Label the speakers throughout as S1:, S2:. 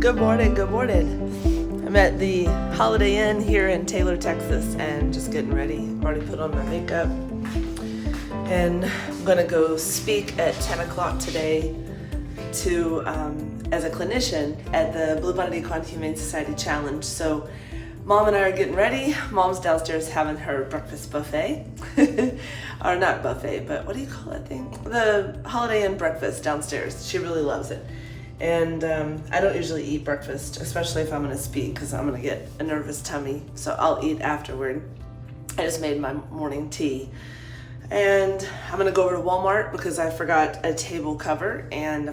S1: Good morning, good morning. I'm at the Holiday Inn here in Taylor, Texas, and just getting ready. I've already put on my makeup, and I'm gonna go speak at 10 o'clock today to, as a clinician at the Bluebonnet Equine Humane Society Challenge. So Mom and I are getting ready. Mom's downstairs having her breakfast buffet. Or not buffet, but what do you call that thing? The Holiday Inn breakfast downstairs. She really loves it. And I don't usually eat breakfast, especially if I'm gonna speak, because I'm gonna get a nervous tummy. So I'll eat afterward. I just made my morning tea. And I'm gonna go over to Walmart because I forgot a table cover, and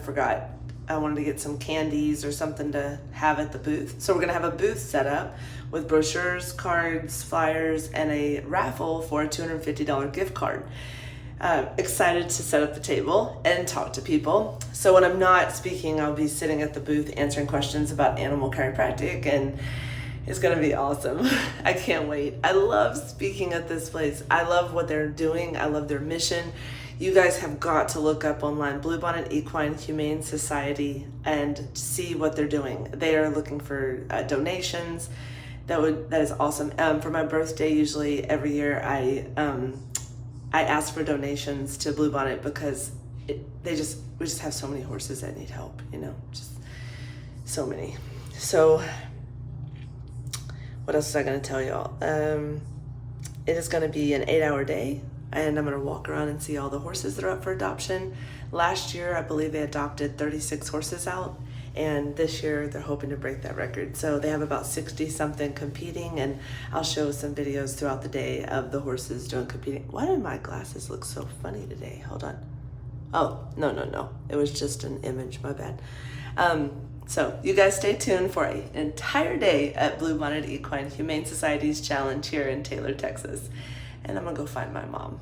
S1: I wanted to get some candies or something to have at the booth. So we're gonna have a booth set up with brochures, cards, flyers, and a raffle for a $250 gift card. Excited to set up the table and talk to people. So when I'm not speaking, I'll be sitting at the booth answering questions about animal chiropractic, and it's gonna be awesome. I can't wait. I love speaking at this place. I love what they're doing. I love their mission. You guys have got to look up online Bluebonnet Equine Humane Society and see what they're doing. They are looking for donations. That is awesome. For my birthday, usually every year, I ask for donations to Bluebonnet because we just have so many horses that need help, just so many. So what else was I gonna tell y'all? It is gonna be an 8-hour day, and I'm gonna walk around and see all the horses that are up for adoption. Last year, I believe they adopted 36 horses out, and this year they're hoping to break that record. So they have about 60 something competing, and I'll show some videos throughout the day of the horses doing competing. Why did my glasses look so funny today? Hold on. Oh, no. It was just an image, my bad. So you guys stay tuned for an entire day at Bluebonnet Equine Humane Society's challenge here in Taylor, Texas. And I'm gonna go find my mom.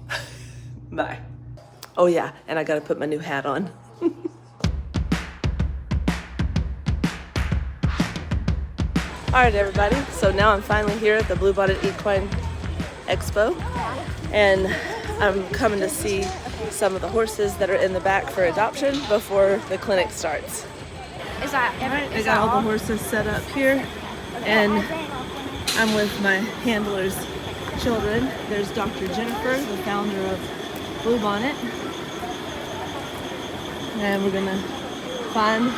S1: Bye. Oh yeah, and I gotta put my new hat on. All right, everybody. So now I'm finally here at the Bluebonnet Equine Expo, and I'm coming to see some of the horses that are in the back for adoption before the clinic starts. I got all the horses set up here, and I'm with my handler's children. There's Dr. Jennifer, the founder of Bluebonnet, and we're gonna find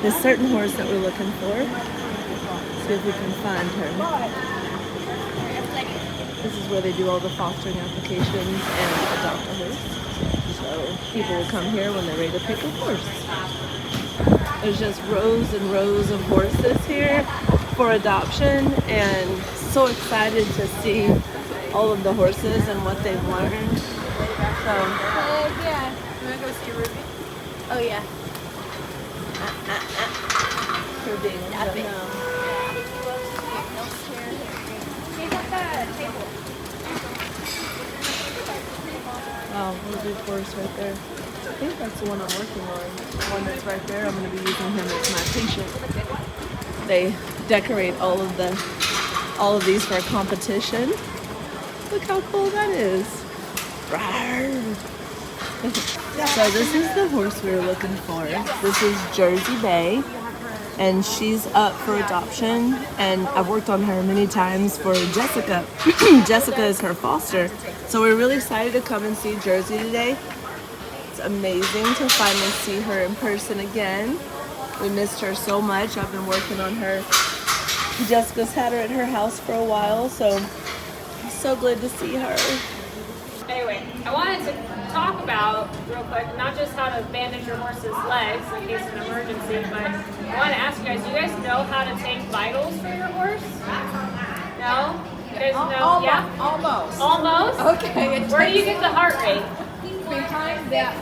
S1: this certain horse that we're looking for. See if we can find her. This is where they do all the fostering applications and adopt a horse. So people will come here when they're ready to pick a horse. There's just rows and rows of horses here for adoption, and so excited to see all of the horses and what they've learned. So
S2: Yeah. You wanna go see Ruby? Oh yeah.
S1: for being Oh, Ruby's horse right there. I think that's the one I'm working on. The one that's right there, I'm going to be using him as my patient. They decorate all of these for a competition. Look how cool that is. So this is the horse we were looking for. This is Jersey Bay, and she's up for adoption, and I've worked on her many times for Jessica. Jessica is her foster. So we're really excited to come and see Jersey today. It's amazing to finally see her in person again. We missed her so much. I've been working on her. Jessica's had her at her house for a while, so it's so glad to see her.
S3: Anyway, I wanted to talk about, real quick, not just how to bandage your horse's legs in case of an emergency, but I want to ask you guys, do you guys know how to take vitals for your horse? No? You guys know? Yeah?
S2: Almost.
S3: Almost?
S2: Okay.
S3: Where do you get the heart rate?
S2: Behind that.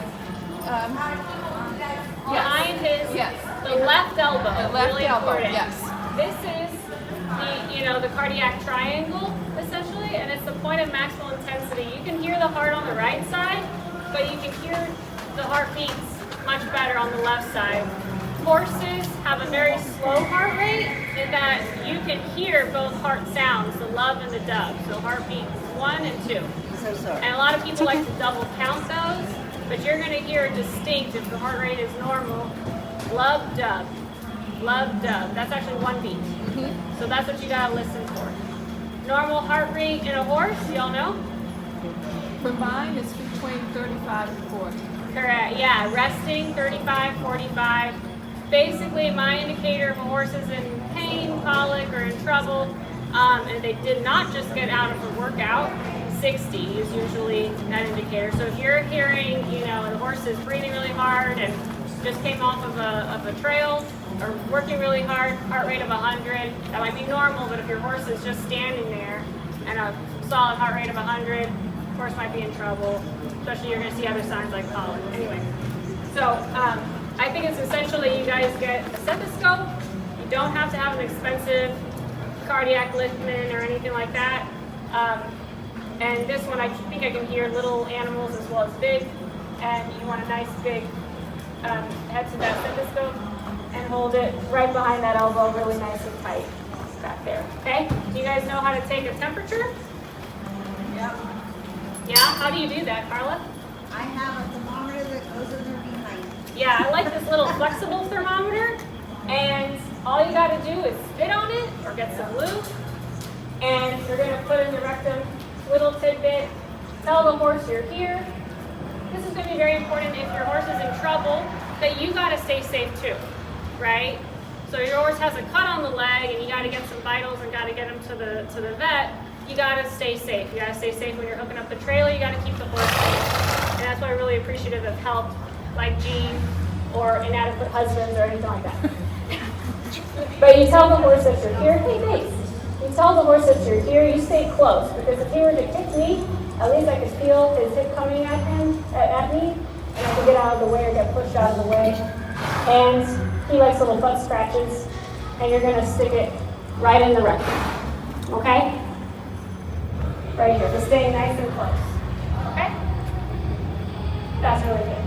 S3: Behind his,
S2: Yes.
S3: the left elbow.
S2: The left
S3: really
S2: elbow,
S3: important.
S2: yes.
S3: This is the cardiac triangle, essentially, and it's the point of maximal intensity. You can hear the heart on the right side, but you can hear the heartbeats much better on the left side. Horses have a very slow heart rate in that you can hear both heart sounds, the love and the dub. So heartbeats 1 and 2. And a lot of people like to double count those, but you're going to hear distinct if the heart rate is normal, love, dub. Love dub. That's actually one beat. So that's what you gotta listen for. Normal heart rate in a horse, y'all know?
S2: For mine, it's between 35 and 40.
S3: Correct, yeah, resting 35, 45. Basically, my indicator if a horse is in pain, colic, or in trouble, and they did not just get out of a workout, 60 is usually that indicator. So if you're hearing, the horse is breathing really hard and just came off of a trail, or working really hard, heart rate of 100, that might be normal, but if your horse is just standing there and a solid heart rate of 100, horse might be in trouble, especially you're going to see other signs like colic. Anyway, so I think it's essential that you guys get a stethoscope. You don't have to have an expensive cardiac liftman or anything like that. And this one, I think I can hear little animals as well as big. And you want a nice big head to that stethoscope and hold it right behind that elbow, really nice and tight back there. Okay? Do you guys know how to take a temperature?
S4: Yep.
S3: Yeah? How do you do that, Carla?
S4: I have a thermometer that goes in there behind.
S3: Yeah, I like this little flexible thermometer, and all you gotta do is spit on it or get some lube, and you're gonna put in the rectum, little tidbit, tell the horse you're here. This is gonna be very important if your horse is in trouble, that you gotta stay safe too, right? So your horse has a cut on the leg and you gotta get some vitals and gotta get him to the vet, you gotta stay safe. You gotta stay safe when you're hooking up the trailer, you gotta keep the horse safe. And that's why I'm really appreciative of help like Gene or inadequate husbands or anything like that. But you tell the horse that you're here, hey base. You tell the horse that you're here, you stay close, because if he were to kick me, at least I could feel his hip coming at me, and I could get out of the way or get pushed out of the way. And he likes little butt scratches, and you're gonna stick it right in the rectum, okay? Right here, just staying nice and close, okay? That's really good.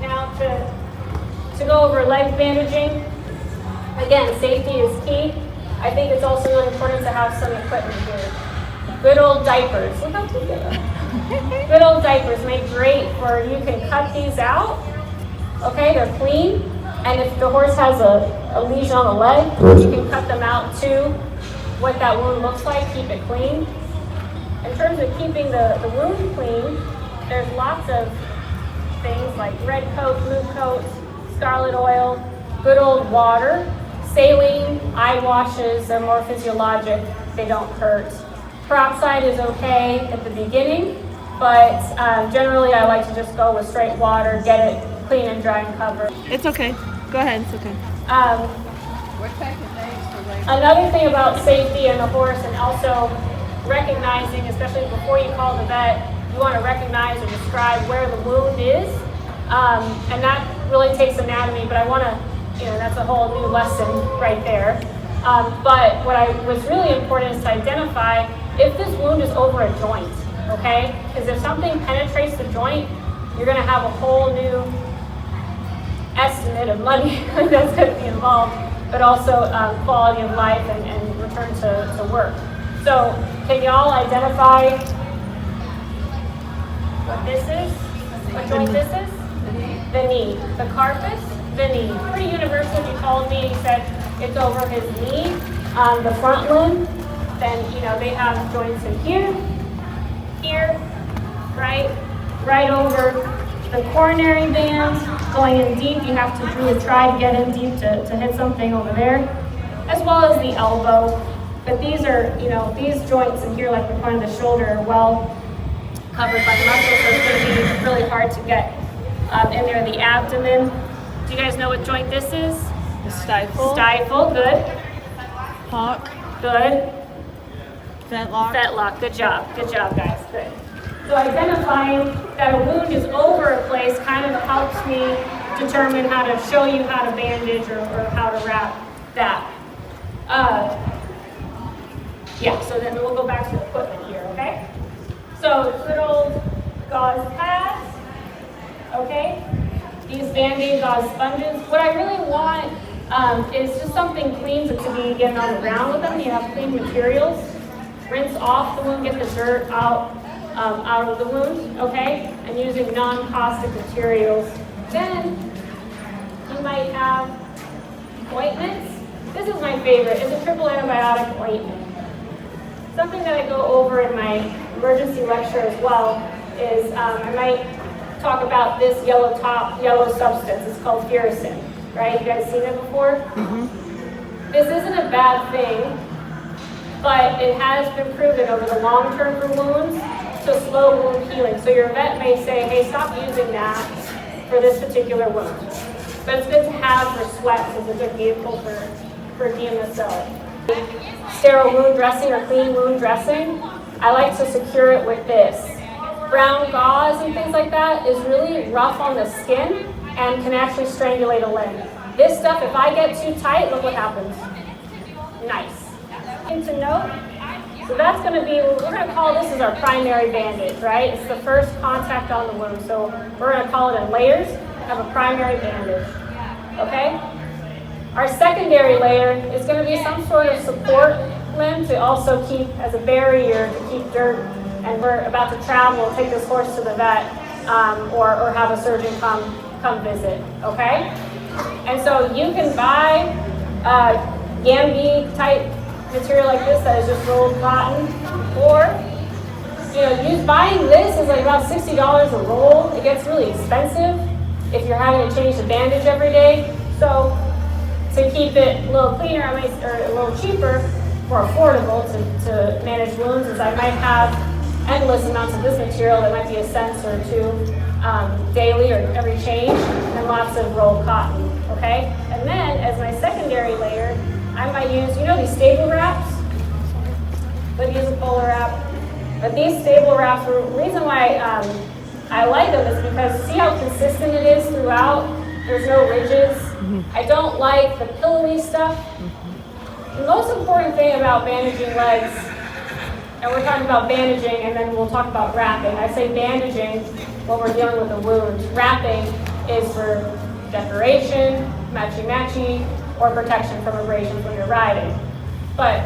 S3: Now to go over leg bandaging, again, safety is key. I think it's also really important to have some equipment here. Good old diapers. Look how cute they are. Good old diapers make great for, you can cut these out. Okay, they're clean. And if the horse has a lesion on the leg, you can cut them out to what that wound looks like, keep it clean. In terms of keeping the wound clean, there's lots of things like red coat, blue coat, scarlet oil, good old water, saline, eye washes, they're more physiologic, they don't hurt. Peroxide is okay at the beginning, but generally I like to just go with straight water, get it clean and dry and covered.
S1: It's okay. Go ahead, it's okay.
S2: We're taking names for later.
S3: Another thing about safety and the horse, and also recognizing, especially before you call the vet, you want to recognize or describe where the wound is. And that really takes anatomy, but I want to, that's a whole new lesson right there. But what was really important is to identify if this wound is over a joint, okay? Because if something penetrates the joint, you're going to have a whole new estimate of money that's going to be involved, but also quality of life and return to work. So can y'all identify what this is? What joint this is? The knee. The carpus, the knee. Pretty universal. He called me and he said it's over his knee. The front limb, then they have joints in here, right over the coronary band, going in deep. You have to really try to get in deep to hit something over there, as well as the elbow. But these are, these joints in here, like the front of the shoulder, are well covered by muscles, so it's going to be really hard to get in there. The abdomen. Do you guys know what joint this is?
S1: The stifle.
S3: Stifle, good.
S1: Hawk.
S3: Good.
S1: Fetlock.
S3: Fetlock, good job, guys, good. So identifying that a wound is over a place kind of helps me determine how to show you how to bandage or how to wrap that. So then we'll go back to the equipment here, okay? So good old gauze pads, okay? These Band-Aid gauze sponges. What I really want is just something clean to be getting on the ground with them. You have clean materials. Rinse off the wound, get the dirt out of the wound, okay? And using non-caustic materials. Then you might have ointments. This is my favorite. It's a triple antibiotic ointment. Something that I go over in my emergency lecture as well is I might talk about this yellow substance. It's called furosin, right? You guys seen it before? Mm-hmm. This isn't a bad thing, but it has been proven over the long term for wounds to slow wound healing. So your vet may say, hey, stop using that for this particular wound. But it's good to have for sweats as a good vehicle for DMSO. Sterile wound dressing or clean wound dressing, I like to secure it with this. Brown gauze and things like that is really rough on the skin and can actually strangulate a limb. This stuff, if I get too tight, look what happens. Nice. Thing to note, so that's going to be, we're going to call this as our primary bandage, right? It's the first contact on the wound. So we're going to call it in layers, have a primary bandage, okay? Our secondary layer is going to be some sort of support limb to also keep as a barrier to keep dirt. And we're about to travel, take this horse to the vet, or have a surgeon come visit, okay? And so you can buy Gambi type material like this that is just rolled cotton, or buying this is like about $60 a roll. It gets really expensive if you're having to change the bandage every day. So to keep it a little cleaner or a little cheaper, more affordable to manage wounds, is I might have endless amounts of this material that might be a cent or two daily or every change, and lots of rolled cotton, okay? And then as my secondary layer, I might use, these stable wraps? But use a polar wrap. But these stable wraps, the reason why I like them is because see how consistent it is throughout? There's no ridges. I don't like the pillowy stuff. The most important thing about bandaging legs, and we're talking about bandaging and then we'll talk about wrapping. I say bandaging when we're dealing with a wound. Wrapping is for decoration, matchy-matchy, or protection from abrasions when you're riding. But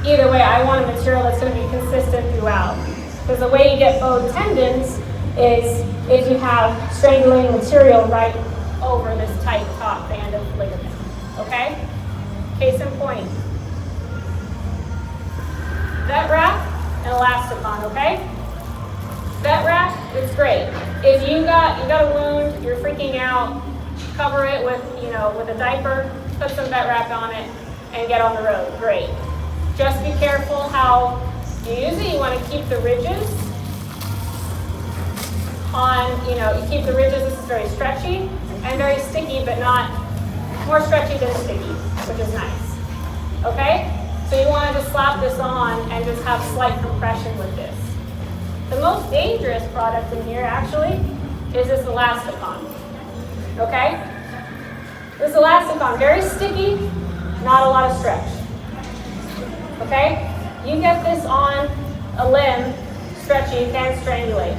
S3: either way, I want a material that's going to be consistent throughout. Because the way you get bowed tendons is if you have strangulating material right over this tight top band of ligament. Okay? Case in point. Vet wrap and elasticon, okay? Vet wrap, it's great. If you got a wound, you're freaking out, cover it with a diaper, put some vet wrap on it, and get on the road. Great. Just be careful how you use it. You want to keep the ridges on, you keep the ridges. This is very stretchy and very sticky, but not more stretchy than sticky, which is nice. Okay? So you want to just slap this on and just have slight compression with this. The most dangerous product in here, actually, is this elasticon. Okay? This elasticon, very sticky, not a lot of stretch. Okay? You get this on a limb, stretchy, you can't strangulate.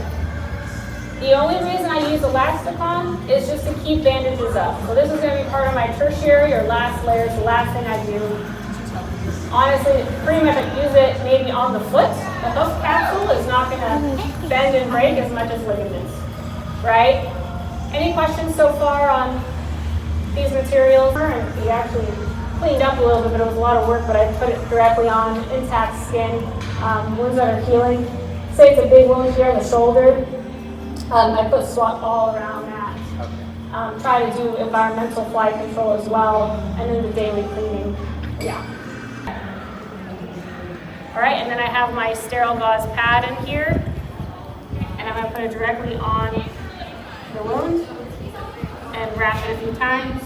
S3: The only reason I use elasticon is just to keep bandages up. So this is going to be part of my tertiary or last layer. It's the last thing I do. Honestly, pretty much I use it maybe on the foot. The hoof capsule is not going to bend and break as much as ligaments. Right? Any questions so far on these materials? We actually cleaned up a little bit, but it was a lot of work, but I put it directly on intact skin, wounds that are healing. Say it's a big wound here in the shoulder. I put SWAT all around that. Try to do environmental fly control as well, and then the daily cleaning. Yeah. All right, and then I have my sterile gauze pad in here, and I'm going to put it directly on the wound and wrap it a few times.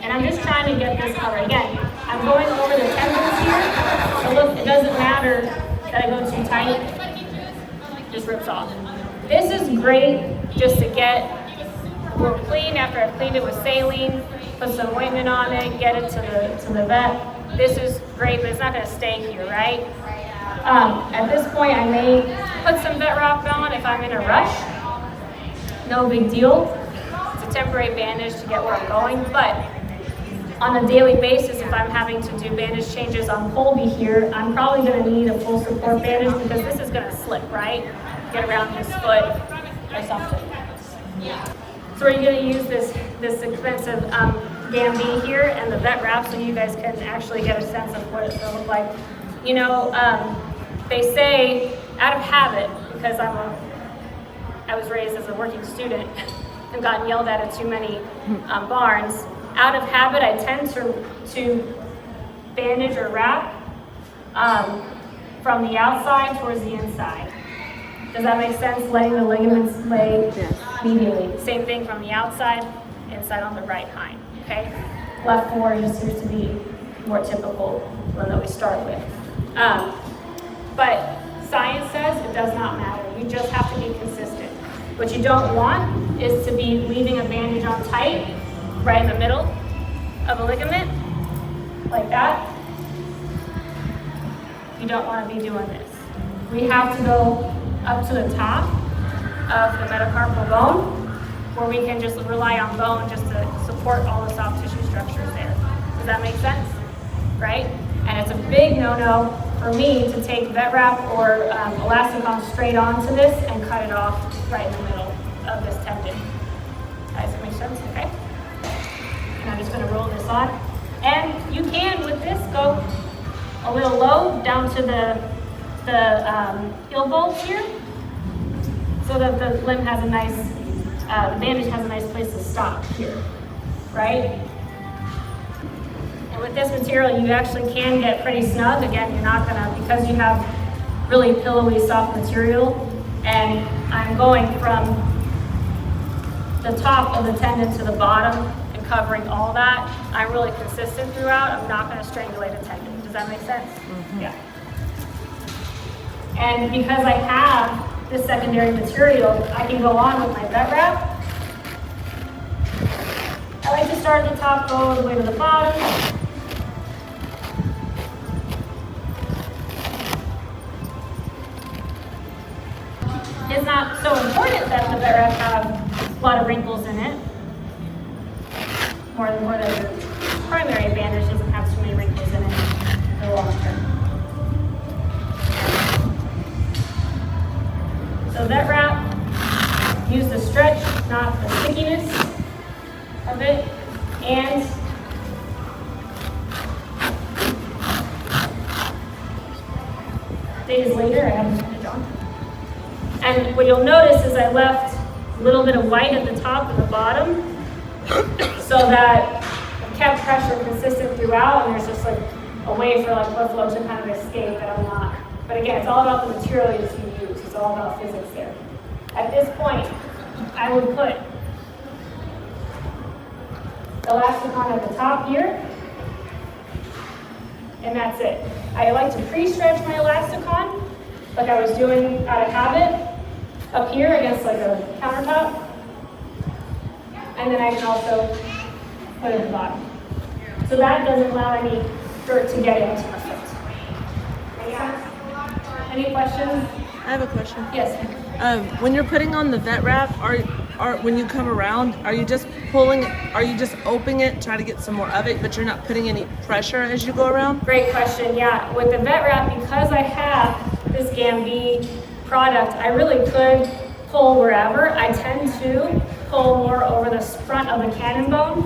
S3: And I'm just trying to get this covered. Again, I'm going over the tendons here, so look, it doesn't matter that I go too tight, it just rips off. This is great just to get a little clean after I've cleaned it with saline, put some ointment on it, get it to the vet. This is great, but it's not going to stay here, right? At this point, I may put some vet wrap on if I'm in a rush. No big deal. It's a temporary bandage to get where I'm going, but on a daily basis, if I'm having to do bandage changes on Colby here, I'm probably going to need a full support bandage because this is going to slip, right? Get around his foot or something. So we're going to use this expensive Gambie here and the vet wrap so you guys can actually get a sense of what it's going to look like. You know, they say out of habit, because I was raised as a working student and gotten yelled at too many barns. Out of habit, I tend to bandage or wrap from the outside towards the inside. Does that make sense? Letting the ligaments lay medially. Same thing from the outside, inside on the right hind. Okay? Left fore just seems to be more typical one that we start with. But science says it does not matter. You just have to be consistent. What you don't want is to be leaving a bandage on tight, right in the middle of a ligament, like that. You don't want to be doing this. We have to go up to the top of the metacarpal bone, where we can just rely on bone just to support all the soft tissue structures there. Does that make sense? Right? And it's a big no-no for me to take vet wrap or elasticon straight onto this and cut it off right in the middle of this tendon. Does that make sense? Okay. And I'm just going to roll this on. And you can, with this, go a little low down to the heel bolts here, so that the limb has a nice, the bandage has a nice place to stop here, right? And with this material, you actually can get pretty snug. Again, you're not gonna, because you have really pillowy, soft material, and I'm going from the top of the tendon to the bottom and covering all that. I'm really consistent throughout. I'm not gonna strangulate a tendon. Does that make sense? Mm-hmm. Yeah. And because I have this secondary material, I can go on with my vet wrap. I like to start at the top, go all the way to the bottom. It's not so important that the vet wrap have a lot of wrinkles in it. More than the primary bandage doesn't have too many wrinkles in it for the long term. So vet wrap, use the stretch, not the stickiness of it. And days later, I have the bandage on. And what you'll notice is I left a little bit of white at the top and the bottom so that I kept pressure consistent throughout, and there's just like a way for like blood flow to kind of escape that I'm not. But again, it's all about the materials you use. It's all about physics there. At this point, I would put the elasticon at the top here, and that's it. I like to pre-stretch my elasticon, like I was doing out of habit, up here against like a countertop, and then I can also put it at the bottom. So that doesn't allow any dirt to get into the foot. Make sense? Any questions?
S1: I have a question.
S3: Yes.
S1: When you're putting on the vet wrap, are when you come around, are you just pulling? Are you just opening it, trying to get some more of it, but you're not putting any pressure as you go around?
S3: Great question. Yeah, with the vet wrap, because I have this Gambie product, I really could pull wherever. I tend to pull more over the front of the cannon bone,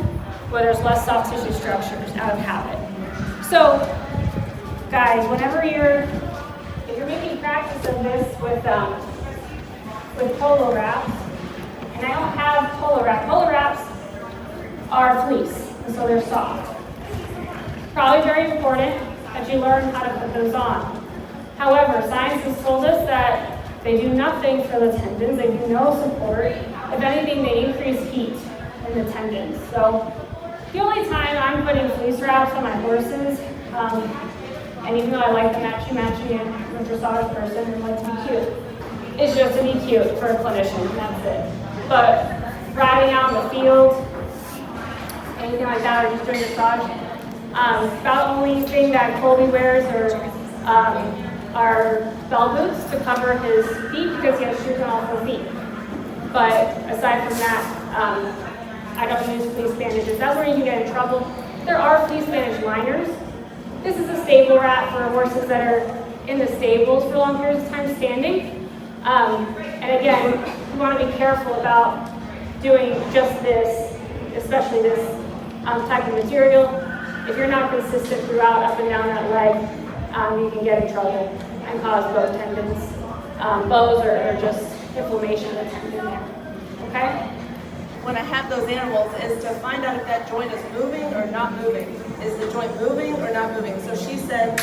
S3: where there's less soft tissue structures out of habit. So, guys, whenever you're making practice of this with polo wraps, and I don't have polo wrap. Polo wraps are fleece, and so they're soft. Probably very important that you learn how to put those on. However, science has told us that they do nothing for the tendons. They do no support. If anything, they increase heat in the tendons. So the only time I'm putting fleece wraps on my horses, and even though I like the matchy and I'm a dressage person and like to be cute, it's just to be cute for a clinician, and that's it. But riding out in the field, anything like that, or just doing dressage, about the only thing that Colby wears are bell boots to cover his feet because he has shoes on all 4 feet. But aside from that, I don't use fleece bandages. That's where you can get in trouble. There are fleece bandage liners. This is a stable wrap for horses that are in the stables for long periods of time standing. And again, you want to be careful about doing just this, especially this type of material. If you're not consistent throughout up and down that leg, you can get in trouble and cause both tendons, bows, or just inflammation of the tendon there. Okay?
S1: When I have those animals is to find out if that joint is moving or not moving. Is the joint moving or not moving? So she said,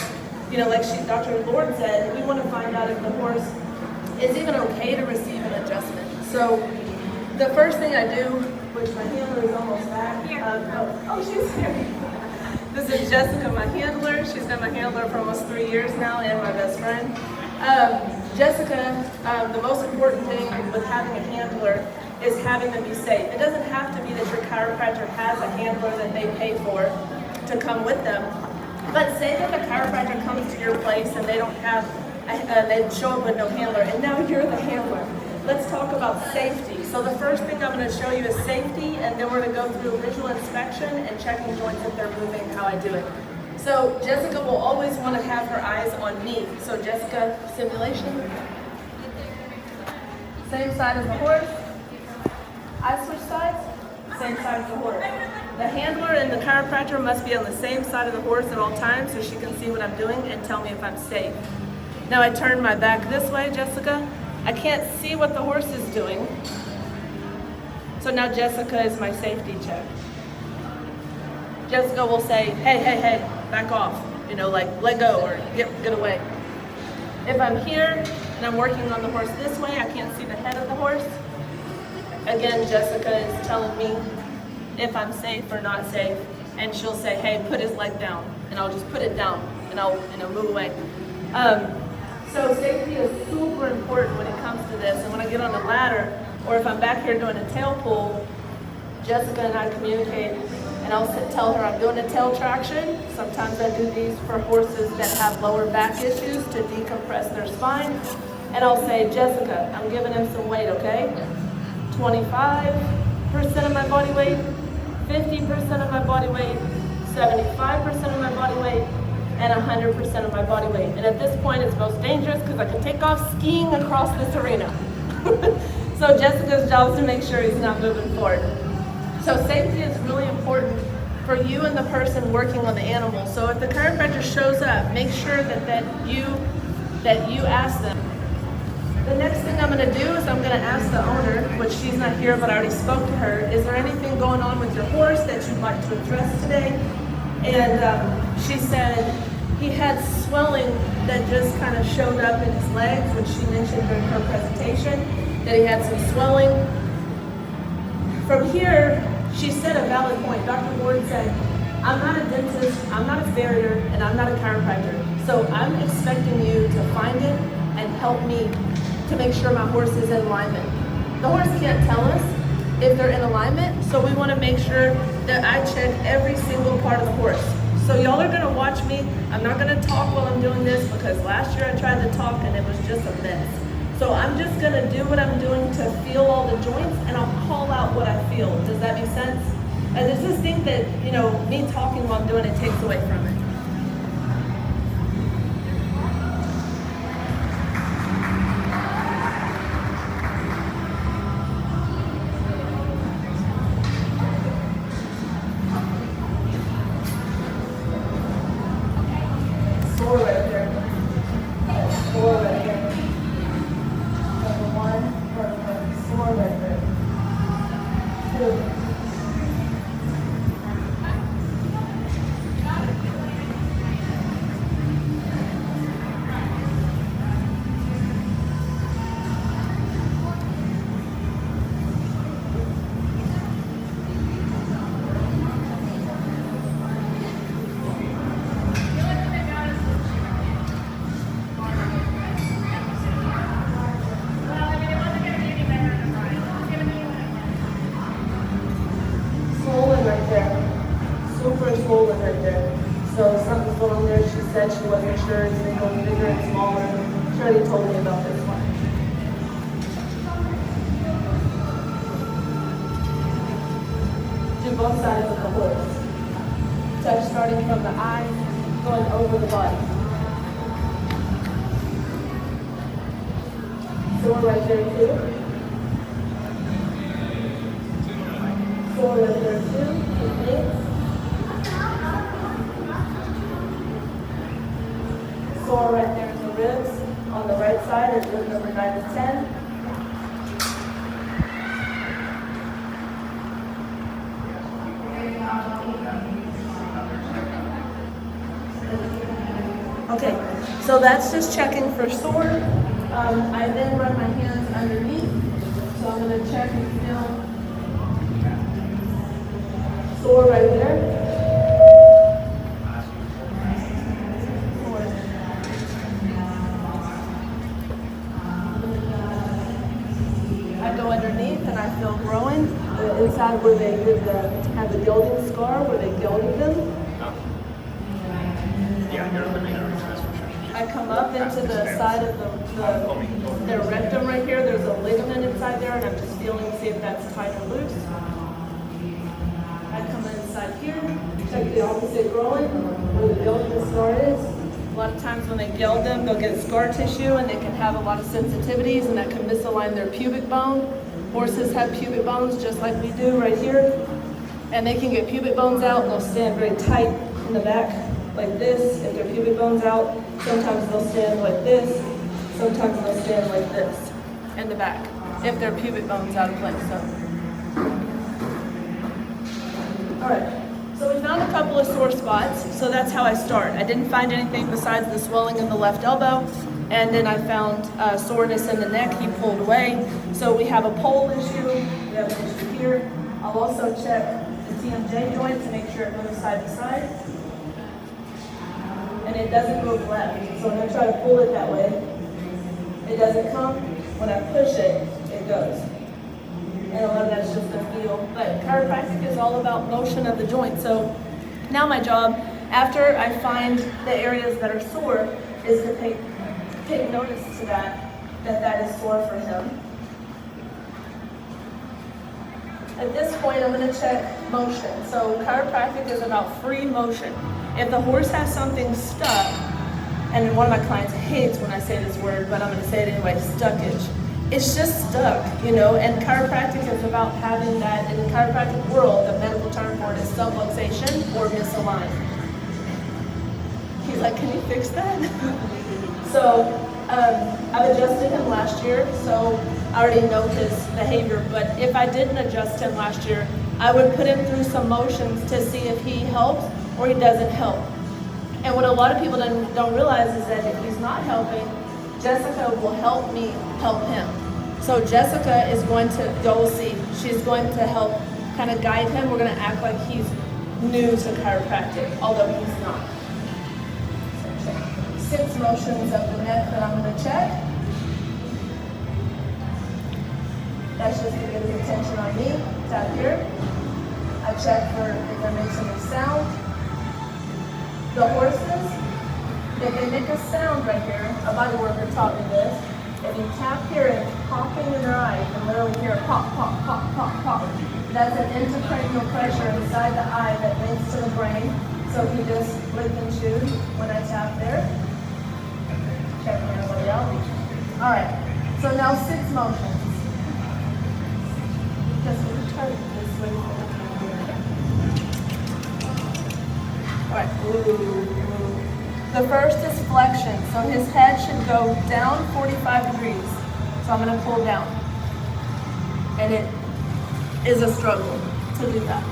S1: you know, like Dr. Lord said, we want to find out if the horse is even okay to receive an adjustment. So the first thing I do, which my handler is almost back. She's here. This is Jessica, my handler. She's been my handler for almost 3 years now and my best friend. Jessica, the most important thing with having a handler is having them be safe. It doesn't have to be that your chiropractor has a handler that they pay for to come with them. But say that the chiropractor comes to your place and they don't have, they show up with no handler, and now you're the handler. Let's talk about safety. So the first thing I'm going to show you is safety, and then we're going to go through visual inspection and checking joints if they're moving, how I do it. So Jessica will always want to have her eyes on me. So Jessica, simulation. Same side as the horse. I switch sides, same side as the horse. The handler and the chiropractor must be on the same side of the horse at all times so she can see what I'm doing and tell me if I'm safe. Now I turn my back this way, Jessica. I can't see what the horse is doing. So now Jessica is my safety check. Jessica will say, hey, back off. You know, like let go or get away. If I'm here and I'm working on the horse this way, I can't see the head of the horse. Again, Jessica is telling me if I'm safe or not safe, and she'll say, hey, put his leg down, and I'll just put it down, and I'll move away. So safety is super important when it comes to this, and when I get on the ladder, or if I'm back here doing a tail pull, Jessica and I communicate, and I'll tell her I'm doing a tail traction. Sometimes I do these for horses that have lower back issues to decompress their spine, and I'll say, Jessica, I'm giving him some weight, okay? 25% of my body weight, 50% of my body weight, 75% of my body weight, and 100% of my body weight. And at this point, it's most dangerous because I can take off skiing across this arena. So Jessica's job is to make sure he's not moving forward. So safety is really important for you and the person working on the animal. So if the chiropractor shows up, make sure that you ask them. The next thing I'm going to do is I'm going to ask the owner, which she's not here, but I already spoke to her, is there anything going on with your horse that you'd like to address today? And she said he had swelling that just kind of showed up in his legs, which she mentioned during her presentation, that he had some swelling. From here, she said a valid point. Dr. Lord said, I'm not a dentist, I'm not a farrier, and I'm not a chiropractor. So I'm expecting you to find it and help me to make sure my horse is in alignment. The horse can't tell us if they're in alignment, so we want to make sure that I check every single part of the horse. So y'all are going to watch me. I'm not going to talk while I'm doing this because last year I tried to talk and it was just a mess. So I'm just going to do what I'm doing to feel all the joints, and I'll call out what I feel. Does that make sense? I just think that, me talking while I'm doing it takes away from it. Swollen right there. So something's going on there. She said she wasn't sure. It's been going bigger and smaller. She already told me about this one. Do both sides of the horse. Touch starting from the eye, going over the body. So we're right there too. So we're right there too. sore right there in the ribs on the right side at rib number 9 to 10. Okay, so that's just checking for sore. I then run my hands underneath, so I'm going to check and feel sore right there. I go underneath and I feel growing. The inside where they did have the gelding scar, where they gelded them. I come up into the side of their rectum right here. There's a ligament inside there, and I'm just feeling to see if that's tight or loose. I come inside here, check the opposite groin, where the gelding scar is. A lot of times when they geld them, they'll get scar tissue, and they can have a lot of sensitivities, and that can misalign their pubic bone. Horses have pubic bones just like we do right here, and they can get pubic bones out, and they'll stand very tight in the back like this. If their pubic bone's out, sometimes they'll stand like this, sometimes they'll stand like this in the back if their pubic bone's out of place. All right, so we found a couple of sore spots, so that's how I start. I didn't find anything besides the swelling in the left elbow, and then I found soreness in the neck. He pulled away, so we have a pole issue, we have an issue here. I'll also check the TMJ joint to make sure it moves side to side. And it doesn't move left. So when I try to pull it that way, it doesn't come. When I push it, it goes. And a lot of that's just the feel. But chiropractic is all about motion of the joint. So now my job, after I find the areas that are sore, is to take notice to that is sore for him. At this point, I'm going to check motion. So chiropractic is about free motion. If the horse has something stuck, and one of my clients hates when I say this word, but I'm going to say it anyway, stuckage. It's just stuck, you know, and chiropractic is about having that. In the chiropractic world, the medical term for it is subluxation or misaligned. He's like, can you fix that? So I've adjusted him last year, so I already know his behavior, but if I didn't adjust him last year, I would put him through some motions to see if he helps or he doesn't help. And what a lot of people don't realize is that if he's not helping, Jessica will help me help him. So Jessica is going to, you'll see, she's going to help kind of guide him. We're going to act like he's new to chiropractic, although he's not. So check 6 motions of the neck that I'm going to check. That's just to get his attention on me, down here. I check for if there makes any sound. The horses, if they make a sound right here, a body worker taught me this. If you tap here and it's popping in their eye, you can literally hear a pop, pop, pop, pop, pop. That's an intracranial pressure inside the eye that links to the brain. So if you just lick and chew when I tap there. Check everybody out. All right, so now 6 motions. Just turn this way. All right. The first is flexion. So his head should go down 45 degrees. So I'm going to pull down. And it is a struggle to do that.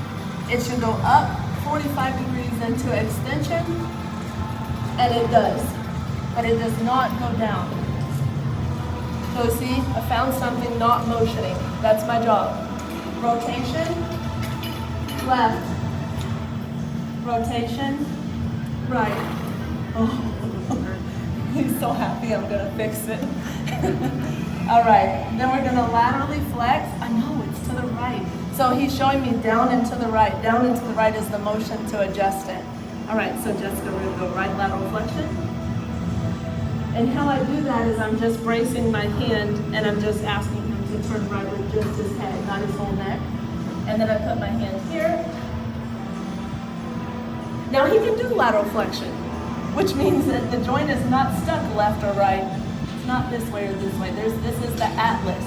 S1: It should go up 45 degrees into extension. And it does. But it does not go down. So see, I found something not motioning. That's my job. Rotation, left. Rotation, right. Oh, he's so happy I'm gonna fix it. All right, then we're gonna laterally flex. I know, it's to the right. So he's showing me down and to the right. Down and to the right is the motion to adjust it. All right, so Jessica, we're gonna go right lateral flexion. And how I do that is I'm just bracing my hand and I'm just asking him to turn right with just his head, not his whole neck. And then I put my hand here. Now he can do lateral flexion, which means that the joint is not stuck left or right. It's not this way or this way. This is the atlas.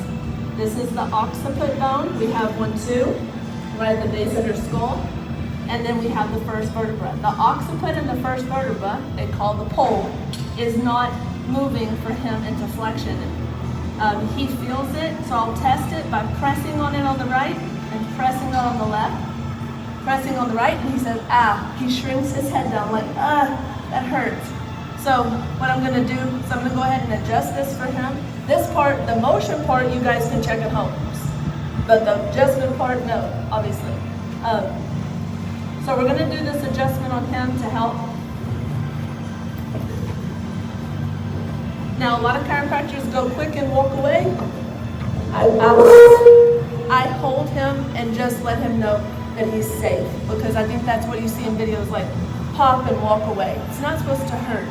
S1: This is the occiput bone. We have one too, right at the base of your skull. And then we have the first vertebra. The occiput and the first vertebra, they call the pole, is not moving for him into flexion. He feels it, so I'll test it by pressing on it on the right and pressing it on the left. Pressing on the right, and he says, ah. He shrinks his head down like, that hurts. So what I'm gonna do is I'm gonna go ahead and adjust this for him. This part, the motion part, you guys can check at home. But the adjustment part, no, obviously. So we're gonna do this adjustment on him to help. Now, a lot of chiropractors go quick and walk away. I hold him and just let him know that he's safe, because I think that's what you see in videos, like pop and walk away. It's not supposed to hurt.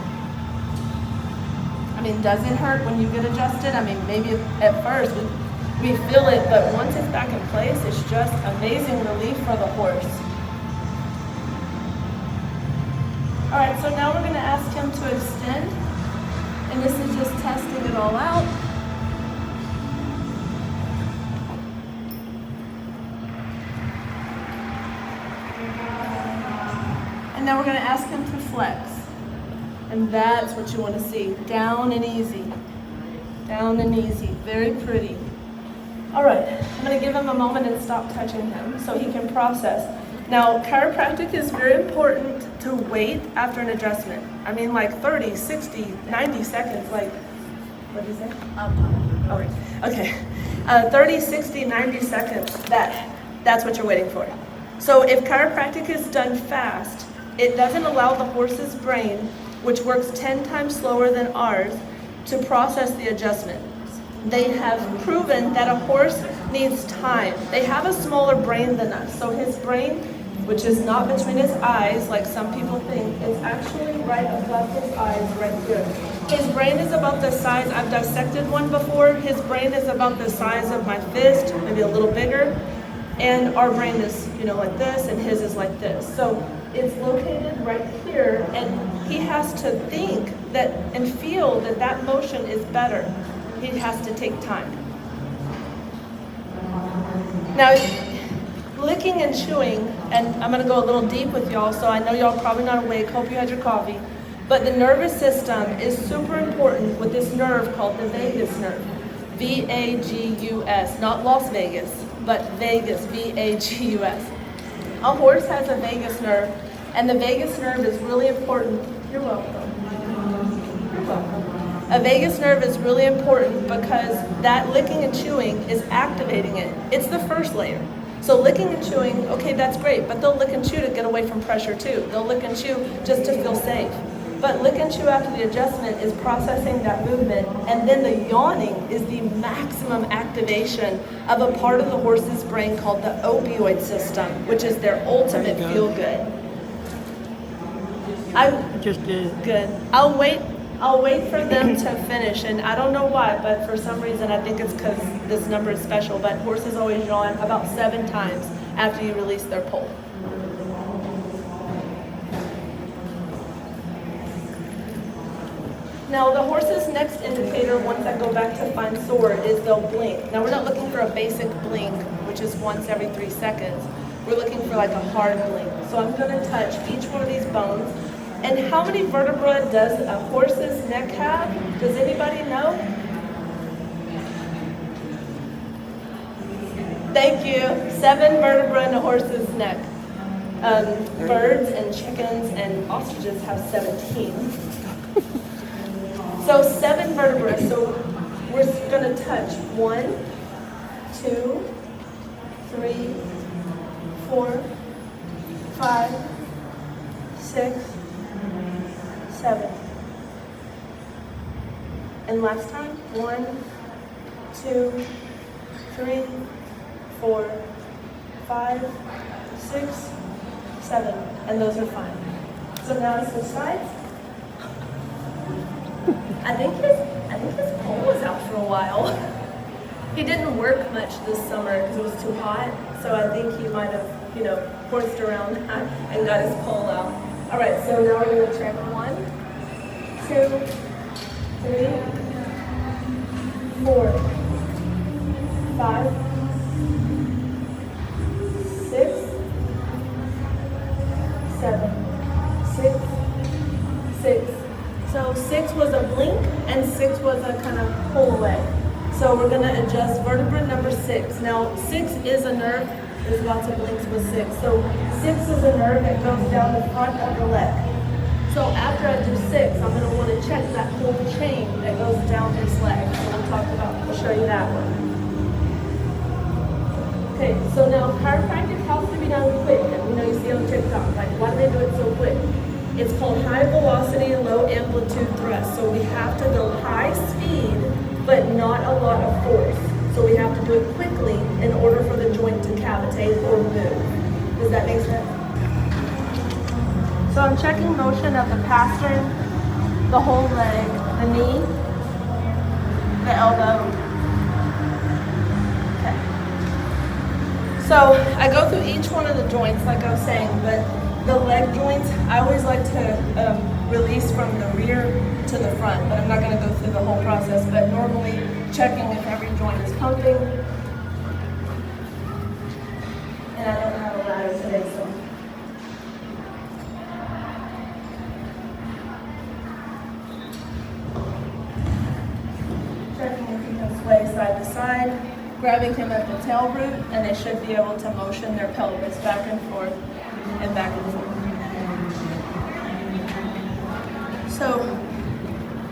S1: I mean, does it hurt when you get adjusted? I mean, maybe at first we feel it, but once it's back in place, it's just amazing relief for the horse. All right, so now we're gonna ask him to extend, and this is just testing it all out. And now we're going to ask him to flex. And that's what you want to see. Down and easy. Down and easy. Very pretty. All right. I'm going to give him a moment and stop touching him so he can process. Now, chiropractic is very important to wait after an adjustment. I mean, like 30, 60, 90 seconds. Like, what did you say? All right. Okay. 30, 60, 90 seconds. That's what you're waiting for. So if chiropractic is done fast, it doesn't allow the horse's brain, which works 10 times slower than ours, to process the adjustment. They have proven that a horse needs time. They have a smaller brain than us. So his brain, which is not between his eyes, like some people think, is actually right above his eyes, right here. His brain is about the size, I've dissected one before, his brain is about the size of my fist, maybe a little bigger. And our brain is, like this, and his is like this. So it's located right here, and he has to think that and feel that that motion is better. He has to take time. Now, licking and chewing, and I'm going to go a little deep with y'all, so I know y'all probably not awake. Hope you had your coffee. But the nervous system is super important with this nerve called the vagus nerve. V-A-G-U-S, not Las Vegas, but Vegas, V-A-G-U-S. A horse has a vagus nerve, and the vagus nerve is really important. You're welcome. You're welcome. A vagus nerve is really important because that licking and chewing is activating it. It's the first layer. So licking and chewing, okay, that's great, but they'll lick and chew to get away from pressure too. They'll lick and chew just to feel safe. But lick and chew after the adjustment is processing that movement, and then the yawning is the maximum activation of a part of the horse's brain called the opioid system, which is their ultimate feel-good. I just did. Good. I'll wait for them to finish, and I don't know why, but for some reason I think it's because this number is special, but horses always yawn about 7 times after you release their pole. Now, the horse's next indicator, once I go back to find sore, is they'll blink. Now, we're not looking for a basic blink, which is once every 3 seconds. We're looking for like a hard blink. So I'm going to touch each one of these bones. And how many vertebrae does a horse's neck have? Does anybody know? Thank you. 7 vertebrae in a horse's neck. Birds and chickens and ostriches have 17. So 7 vertebrae. So we're going to touch 1, 2, 3, 4, 5, 6, 7. And last time, 1, 2, 3, 4, 5, 6, 7. And those are fine. So now switch sides. I think his pole was out for a while. He didn't work much this summer because it was too hot. So I think he might have, horsed around and got his pole out. All right, so now we're going to check 1, 2, 3, 4, 5, 6, 7, 6, 6. So 6 blink, and 6 was a kind of pull away. So we're gonna adjust vertebra number 6. Now 6 is a nerve. There's lots of blinks with 6. So 6 is a nerve that goes down the front of the leg. So after I do 6, I'm gonna want to check that whole chain that goes down this leg. So we'll show you that one. Okay, so now chiropractic has to be done quick. And you know, you see on TikTok, like, why do they do it so quick? It's called high velocity, low amplitude thrust. So we have to go high speed, but not a lot of force. So we have to do it quickly in order for the joint to cavitate or move. Does that make sense? So I'm checking motion of the pastern, the whole leg, the knee, the elbow. Okay. So I go through each one of the joints, like I was saying, but the leg joints, I always like to release from the rear to the front, but I'm not going to go through the whole process, but normally checking if every joint is pumping. And I don't have a ladder today, so. Checking if he can sway side to side, grabbing him at the tail root, and they should be able to motion their pelvis back and forth and back and forth. So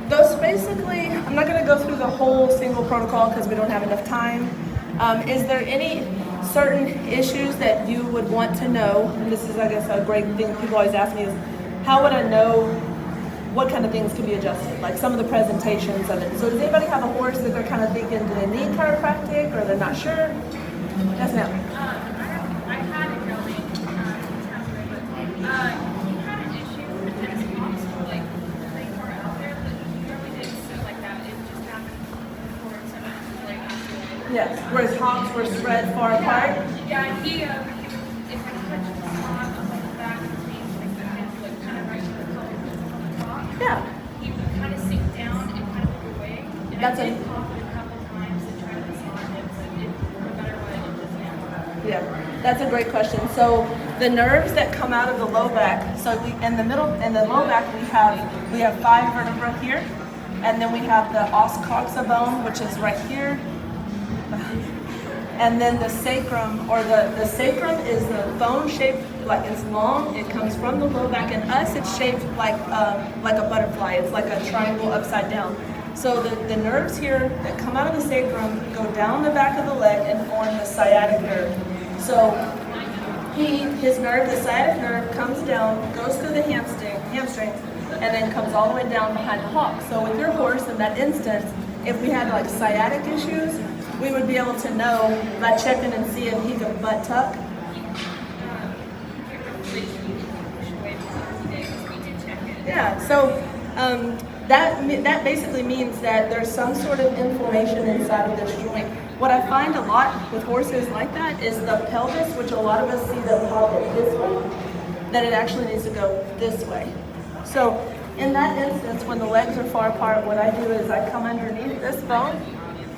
S1: those basically, I'm not going to go through the whole single protocol because we don't have enough time. Is there any certain issues that you would want to know? And this is, I guess, a great thing people always ask me is, how would I know what kind of things can be adjusted? Like some of the presentations of it. So does anybody have a horse that they're kind of thinking, do they need chiropractic or they're not sure? Yes, ma'am.
S2: I had it going, he had an issue with his hops, like they were out there, but he really didn't sit like that. It just happened before it started, like after.
S1: Yes, where his hops were spread far apart.
S2: Yeah, he if I touch the spot on the back of me, like the head, like kind of right to the color on the top,
S1: Yeah.
S2: he would kind of sink down and kind of move away. And
S1: That's
S2: I
S1: a-
S2: did pop it a couple times and try to massage it, but no matter what, it just didn't.
S1: Yeah, that's a great question. So the nerves that come out of the low back, so we in the low back we have 5 vertebrae here, and then we have the os coxa bone, which is right here. And then the sacrum, or the sacrum is the bone shaped, like it's long, it comes from the low back, and us it's shaped like a butterfly, it's like a triangle upside down. So the nerves here that come out of the sacrum go down the back of the leg and form the sciatic nerve. So his nerve, the sciatic nerve, comes down, goes through the hamstrings, and then comes all the way down behind the hock. So with your horse, in that instance, if we had like sciatic issues, we would be able to know by checking and seeing if he could butt tuck. Yeah, so that basically means that there's some sort of inflammation inside of this joint. What I find a lot with horses like that is the pelvis, which a lot of us see them pop it this way, that it actually needs to go this way. So in that instance, when the legs are far apart, what I do is I come underneath this bone,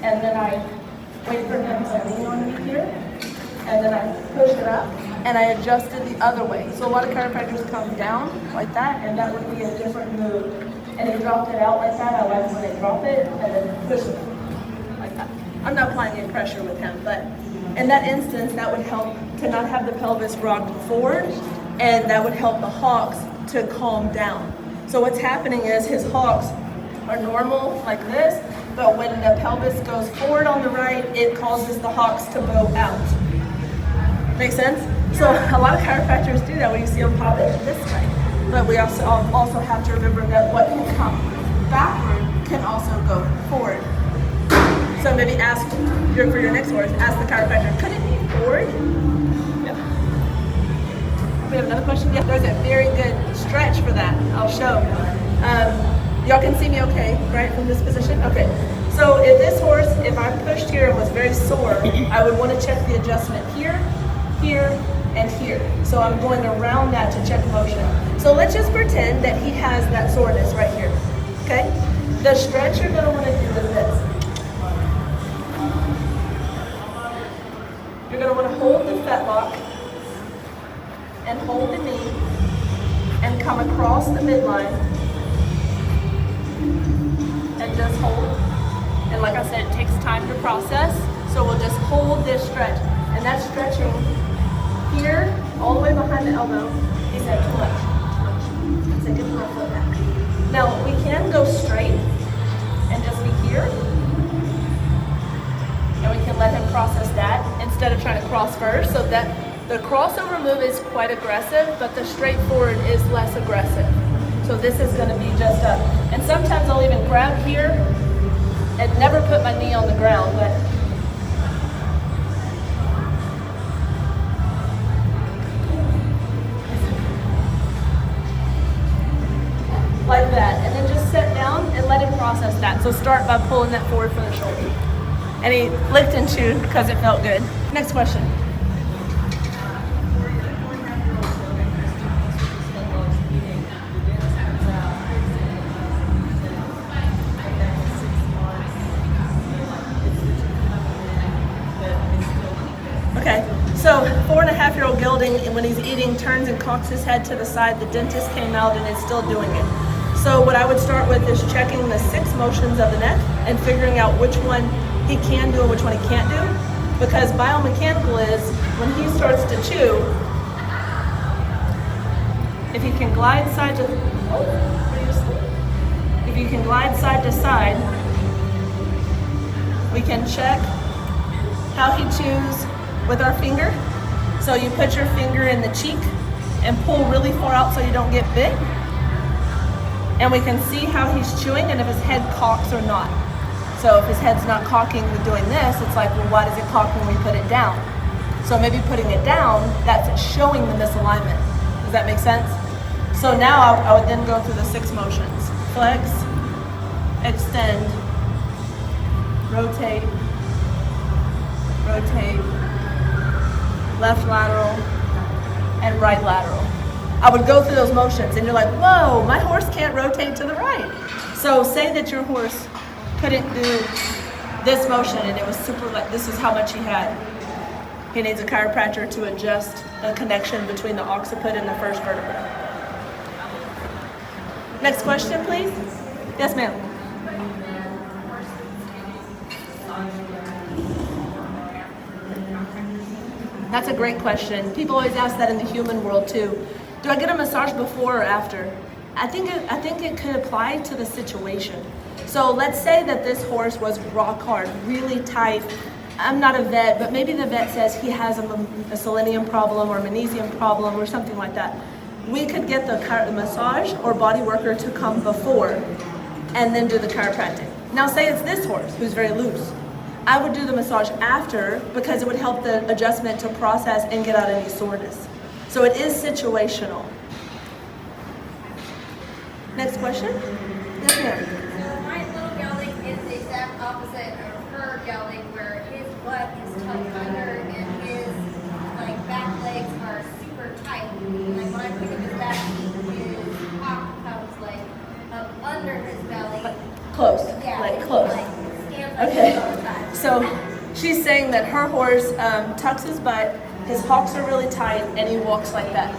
S1: and then I wait for him to lean on me here, and then I push it up, and I adjust it the other way. So a lot of chiropractors come down like that, and that would be a different move. And they dropped it out like that. I like when they drop it, and then push it like that. I'm not applying any pressure with him, but in that instance, that would help to not have the pelvis rocked forward, and that would help the hocks to calm down. So what's happening is his hocks are normal like this, but when the pelvis goes forward on the right, it causes the hocks to bow out. Make sense? So a lot of chiropractors do that when you see them pop it this way. But we also have to remember that what can come backward can also go forward. So maybe ask for your next horse, ask the chiropractor, could it be forward? Yep. We have another question? Yeah, there's a very good stretch for that. I'll show. Y'all can see me okay, right, from this position? Okay. So if this horse, if I pushed here and was very sore, I would want to check the adjustment here, here, and here. So I'm going around that to check motion. So let's just pretend that he has that soreness right here, okay? The stretch you're going to want to do is this. You're going to want to hold the fetlock and hold the knee and come across the midline
S2: and just hold. And like I said, it takes time to process. So we'll just hold this stretch. And that's stretching here, all the way behind the elbow. He said, too much. I said, give him a foot back. Now, we can go straight and just be here. And we can let him process that instead of trying to cross first. So that the crossover move is quite aggressive, but the straightforward is less aggressive. So this is going to be just up. And sometimes I'll even grab here and never put my knee on the ground, but like that. And then just sit down and let him process that. So start by pulling that forward from the shoulder. And he licked and chewed because it felt good. Next question. Okay, so 4.5-year-old gelding, when he's eating, turns and cocks his head to the side. The dentist came out and is still doing it. So what I would start with is checking the 6 motions of the neck and figuring out which one he can do and which one he can't do. Because biomechanical is when he starts to chew, if he can glide side to if you can glide side to side, we can check how he chews with our finger. So you put your finger in the cheek and pull really far out so you don't get bit. And we can see how he's chewing and if his head cocks or not. So if his head's not cocking with doing this, it's like, well, why does it cock when we put it down? So maybe putting it down, that's showing the misalignment. Does that make sense? So now I would then go through the 6 motions. Flex, extend, rotate, rotate, left lateral, and right lateral. I would go through those motions and you're like, whoa, my horse can't rotate to the right. So say that your horse couldn't do this motion and it was super, like this is how much he had. He needs a chiropractor to adjust the connection between the occiput and the first vertebra. Next question, please. Yes, ma'am. That's a great question. People always ask that in the human world too. Do I get a massage before or after? I think it could apply to the situation. So let's say that this horse was rock hard, really tight. I'm not a vet, but maybe the vet says he has a selenium problem or a magnesium problem or something like that. We could get the massage or body worker to come before and then do the chiropractic. Now say it's this horse who's very loose. I would do the massage after because it would help the adjustment to process and get out any soreness. So it is situational. Next question? Yes, ma'am.
S4: So my little gelding is the exact opposite of her gelding, where his butt is tucked under and his back legs are super tight. Like when I pick up his back feet, his cock comes up under his belly.
S1: Close.
S4: Yeah,
S1: Close.
S4: Stands
S1: Okay.
S4: all the time.
S1: So she's saying that her horse tucks his butt, his hocks are really tight, and he walks like that.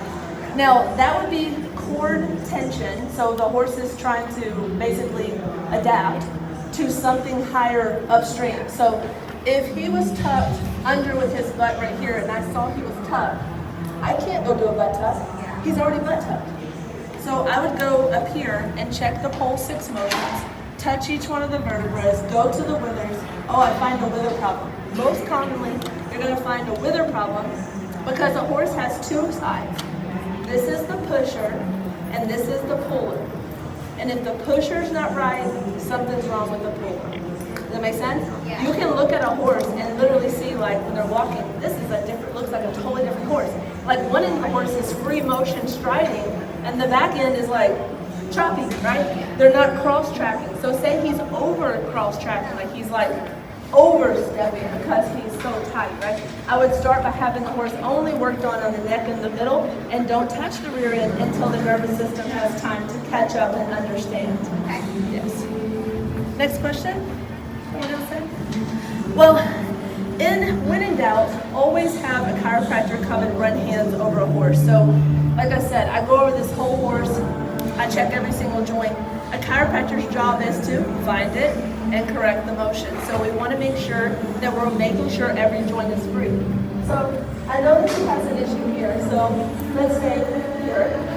S1: Now, that would be cord tension, so the horse is trying to basically adapt to something higher upstream. So if he was tucked under with his butt right here, and I saw he was tucked, I can't go do a butt tuck. He's already butt tucked. So I would go up here and check the whole 6 motions, touch each one of the vertebrae, go to the withers. Oh, I find a wither problem. Most commonly, you're going to find a wither problem because a horse has 2 sides. This is the pusher, and this is the puller. And if the pusher's not right, something's wrong with the puller. Does that make sense?
S4: Yeah.
S1: You can look at a horse and literally see, when they're walking, this is looks like a totally different horse. Like one end of the horse is free motion striding, and the back end is choppy, right? They're not cross-tracking. So say he's over cross-tracking, he's overstepping because he's so tight, right? I would start by having the horse only worked on the neck and the middle, and don't touch the rear end until the nervous system has time to catch up and understand.
S4: Okay.
S1: Yes. Next question? What else say? Well, when in doubt, always have a chiropractor come and run hands over a horse. So, like I said, I go over this whole horse, I check every single joint. A chiropractor's job is to find it and correct the motion. So we want to make sure that we're making sure every joint is free. So I know that she has an issue here, so let's say here.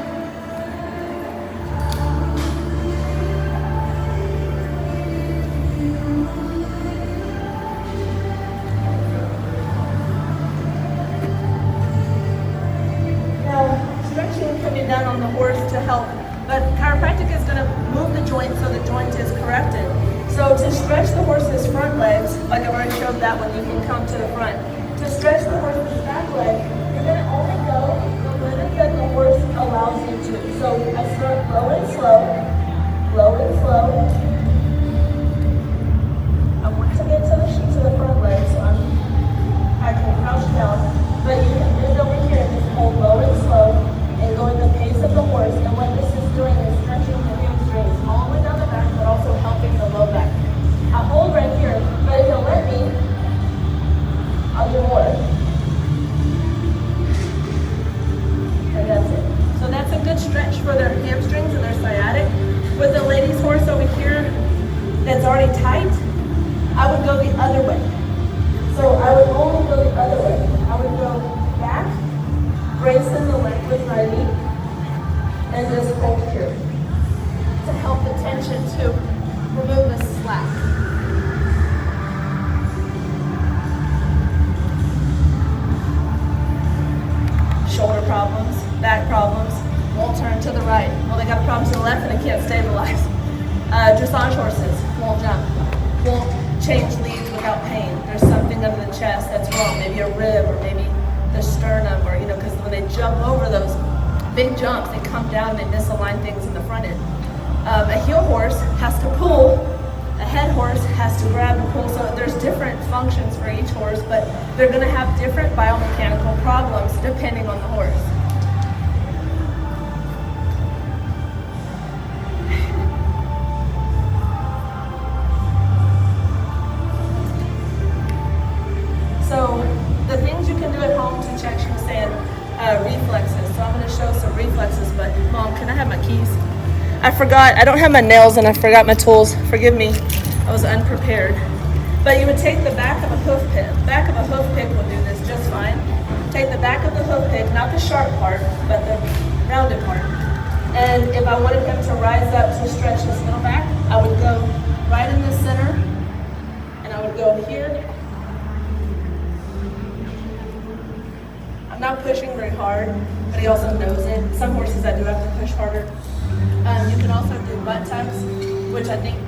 S1: Stretching can be done on the horse to help, but chiropractic is going to move the joint so the joint is corrected. So to stretch the horse's front legs, like I've already showed that one, you can come to the front. To stretch the horse's back leg, you're going to only go the limit that the horse allows you to. So I start low and slow, low and slow. I want to get to the front leg, so I can crouch down, but you can bend over here and just hold low and slow. And going the pace of the horse, and what this is doing is stretching the hamstrings all the way down the back, but also helping the low back. I'll hold right here, but if you'll let me, I'll do more. And that's it. So that's a good stretch for their hamstrings and their sciatic. With the lady's horse over here that's already tight, I would go the other way. So I would only go the other way. I would go back, brace in the leg with my knee, and just hold here to help the tension to remove the slack. Shoulder problems, back problems, won't turn to the right. Well, they got problems to the left and they can't stabilize. Dressage horses won't jump, won't change leads without pain. There's something under the chest that's wrong, maybe a rib or maybe the sternum, or because when they jump over those big jumps, they come down and they misalign things in the front end. A heel horse has to pull, a head horse has to grab and pull, so there's different functions for each horse, but they're going to have different biomechanical problems depending on the horse. So the things you can do at home to check, she was saying, reflexes. So I'm going to show some reflexes, but Mom, can I have my keys? I forgot, I don't have my nails and I forgot my tools. Forgive me, I was unprepared. But you would take the back of a hoof pick. Back of a hoof pick will do this just fine. Take the back of the hoof pick, not the sharp part, but the rounded part. And if I wanted him to rise up to stretch his middle back, I would go right in the center, and I would go here. I'm not pushing very hard, but he also knows it. Some horses I do have to push harder. You can also do butt tucks, which I think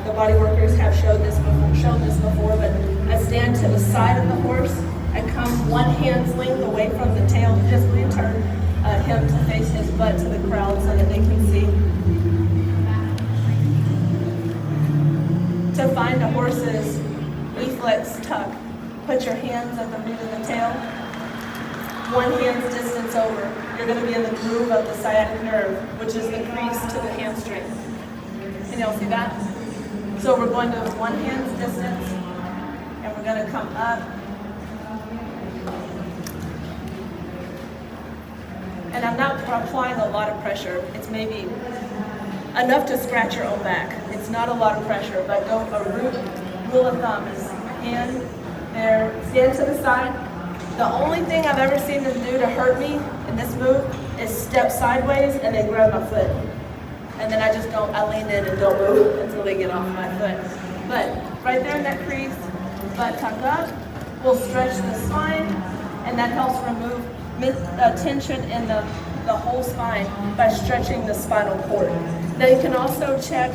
S1: the body workers have shown this before, but I stand to the side of the horse. I come one hand's length away from the tail, physically turn him to face his butt to the crowd so that they can see. To find a horse's reflex tuck, put your hands at the root of the tail. One hand's distance over, you're going to be in the groove of the sciatic nerve, which is the crease to the hamstring. Can y'all see that? So we're going to one hand's distance, and we're going to come up. And I'm not applying a lot of pressure. It's maybe enough to scratch your own back. It's not a lot of pressure, but go a rule of thumb is hand there, stand to the side. The only thing I've ever seen them do to hurt me in this move is step sideways and they grab my foot. And then I lean in and don't move until they get off my foot. But right there in that crease, butt tuck up, we'll stretch the spine, and that helps remove tension in the whole spine by stretching the spinal cord. Now you can also check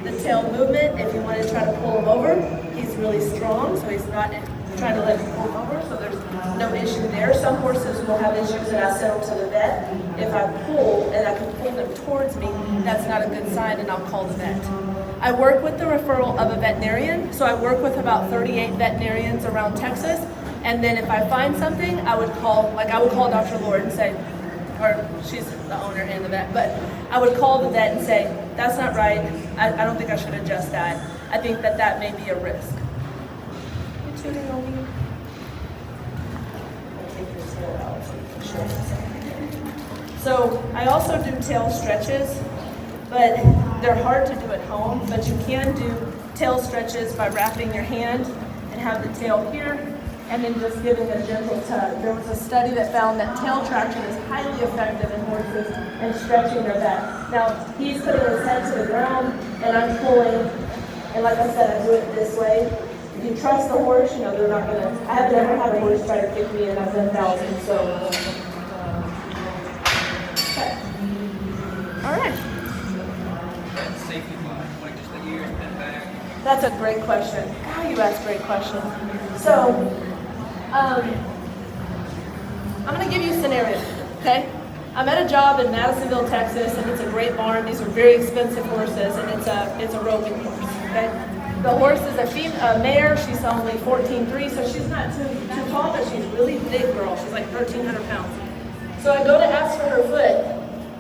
S1: the tail movement if you want to try to pull him over. He's really strong, so he's not trying to let him pull over, so there's no issue there. Some horses will have issues and I send them to the vet. If I pull and I can pull them towards me, that's not a good sign and I'll call the vet. I work with the referral of a veterinarian, so I work with about 38 veterinarians around Texas, and then if I find something, I would call Dr. Lord and say, or she's the owner and the vet, but I would call the vet and say, that's not right, I don't think I should adjust that. I think that may be a risk. Tuning on me. Take your tail out so you can show this. So I also do tail stretches, but They're hard to do at home, but you can do tail stretches by wrapping your hand and have the tail here, and then just giving a gentle tug. There was a study that found that tail traction is highly effective in horses and stretching their back. Now, he's putting his head to the ground, and I'm pulling, and like I said, I do it this way. If you trust the horse, you know, they're not gonna, I haven't ever had a horse try to kick me, and I've done thousands, so. Okay. All right.
S5: That safety line, like just the ears bent back.
S1: That's a great question. God, you ask great questions. So, I'm going to give you a scenario, okay? I'm at a job in Madisonville, Texas, and it's a great barn. These are very expensive horses, and it's a roping horse, okay? The horse is a mare. She's only 14.3, so she's not too tall, but she's a really big girl. She's like 1,300 pounds. So I go to ask for her foot,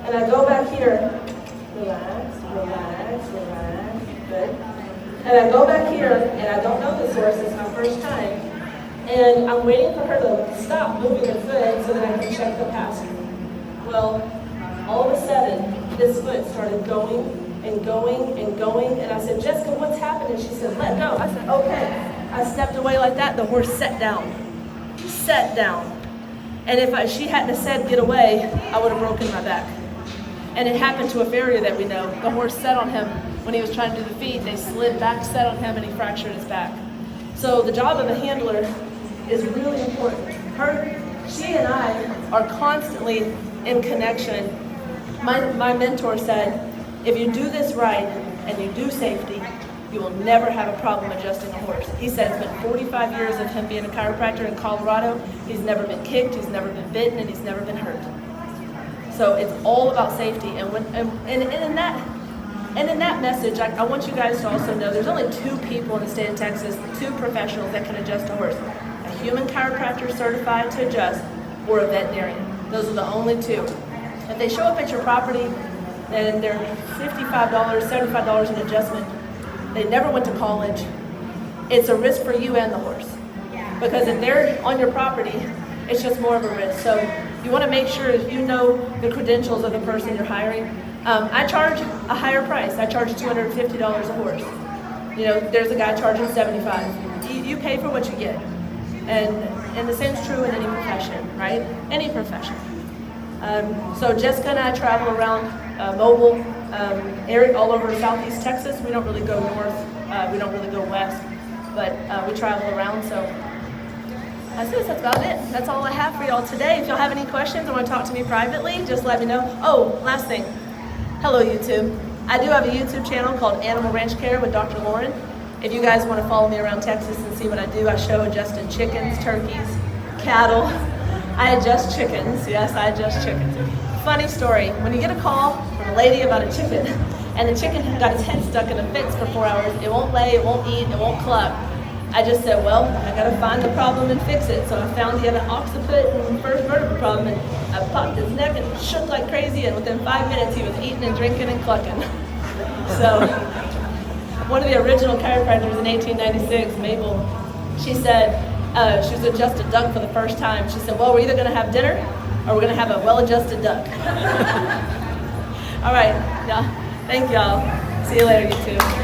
S1: and I go back here. Relax, relax, relax. Good. And I go back here, and I don't know this horse. It's my first time. And I'm waiting for her to stop moving her foot so that I can check the pasture. Well, all of a sudden, this foot started going and going and going. And I said, Jessica, what's happening? She said, let go. I said, okay. I stepped away like that. The horse sat down. Sat down. And if she hadn't said, get away, I would have broken my back. And it happened to a farrier that we know. The horse sat on him when he was trying to do the feed. They slid back, sat on him, and he fractured his back. So the job of a handler is really important. She and I are constantly in connection. My mentor said, if you do this right and you do safety, you will never have a problem adjusting a horse. He said it's been 45 years of him being a chiropractor in Colorado. He's never been kicked, he's never been bitten, and he's never been hurt. So it's all about safety. And in that message, I want you guys to also know there's only 2 people in the state of Texas, 2 professionals that can adjust a horse. A human chiropractor certified to adjust, or a veterinarian. Those are the only 2. If they show up at your property, then they're $55, $75 an adjustment. They never went to college. It's a risk for you and the horse. Because if they're on your property, it's just more of a risk. So you want to make sure you know the credentials of the person you're hiring. I charge a higher price. I charge $250 a horse. You know, there's a guy charging $75. You pay for what you get. And the same's true in any profession, right? Any profession. So Jessica and I travel around mobile area all over Southeast Texas. We don't really go north. We don't really go west. But we travel around, so I think that's about it. That's all I have for y'all today. If y'all have any questions or want to talk to me privately, just let me know. Oh, last thing. Hello, YouTube. I do have a YouTube channel called Animal Ranch Care with Dr. Lauren. If you guys want to follow me around Texas and see what I do, I show adjusted chickens, turkeys, cattle. I adjust chickens. Yes, I adjust chickens. Funny story. When you get a call from a lady about a chicken, and the chicken got its head stuck in a fence for 4 hours, it won't lay, it won't eat, it won't cluck. I just said, well, I gotta find the problem and fix it. So I found he had an occiput and first vertebra problem, and I popped his neck and shook like crazy, and within 5 minutes he was eating and drinking and clucking. So one of the original chiropractors in 1896, Mabel, she said, she was adjusted duck for the first time. She said, well, we're either gonna have dinner or we're gonna have a well-adjusted duck. All right, yeah, thank y'all. See you later, YouTube.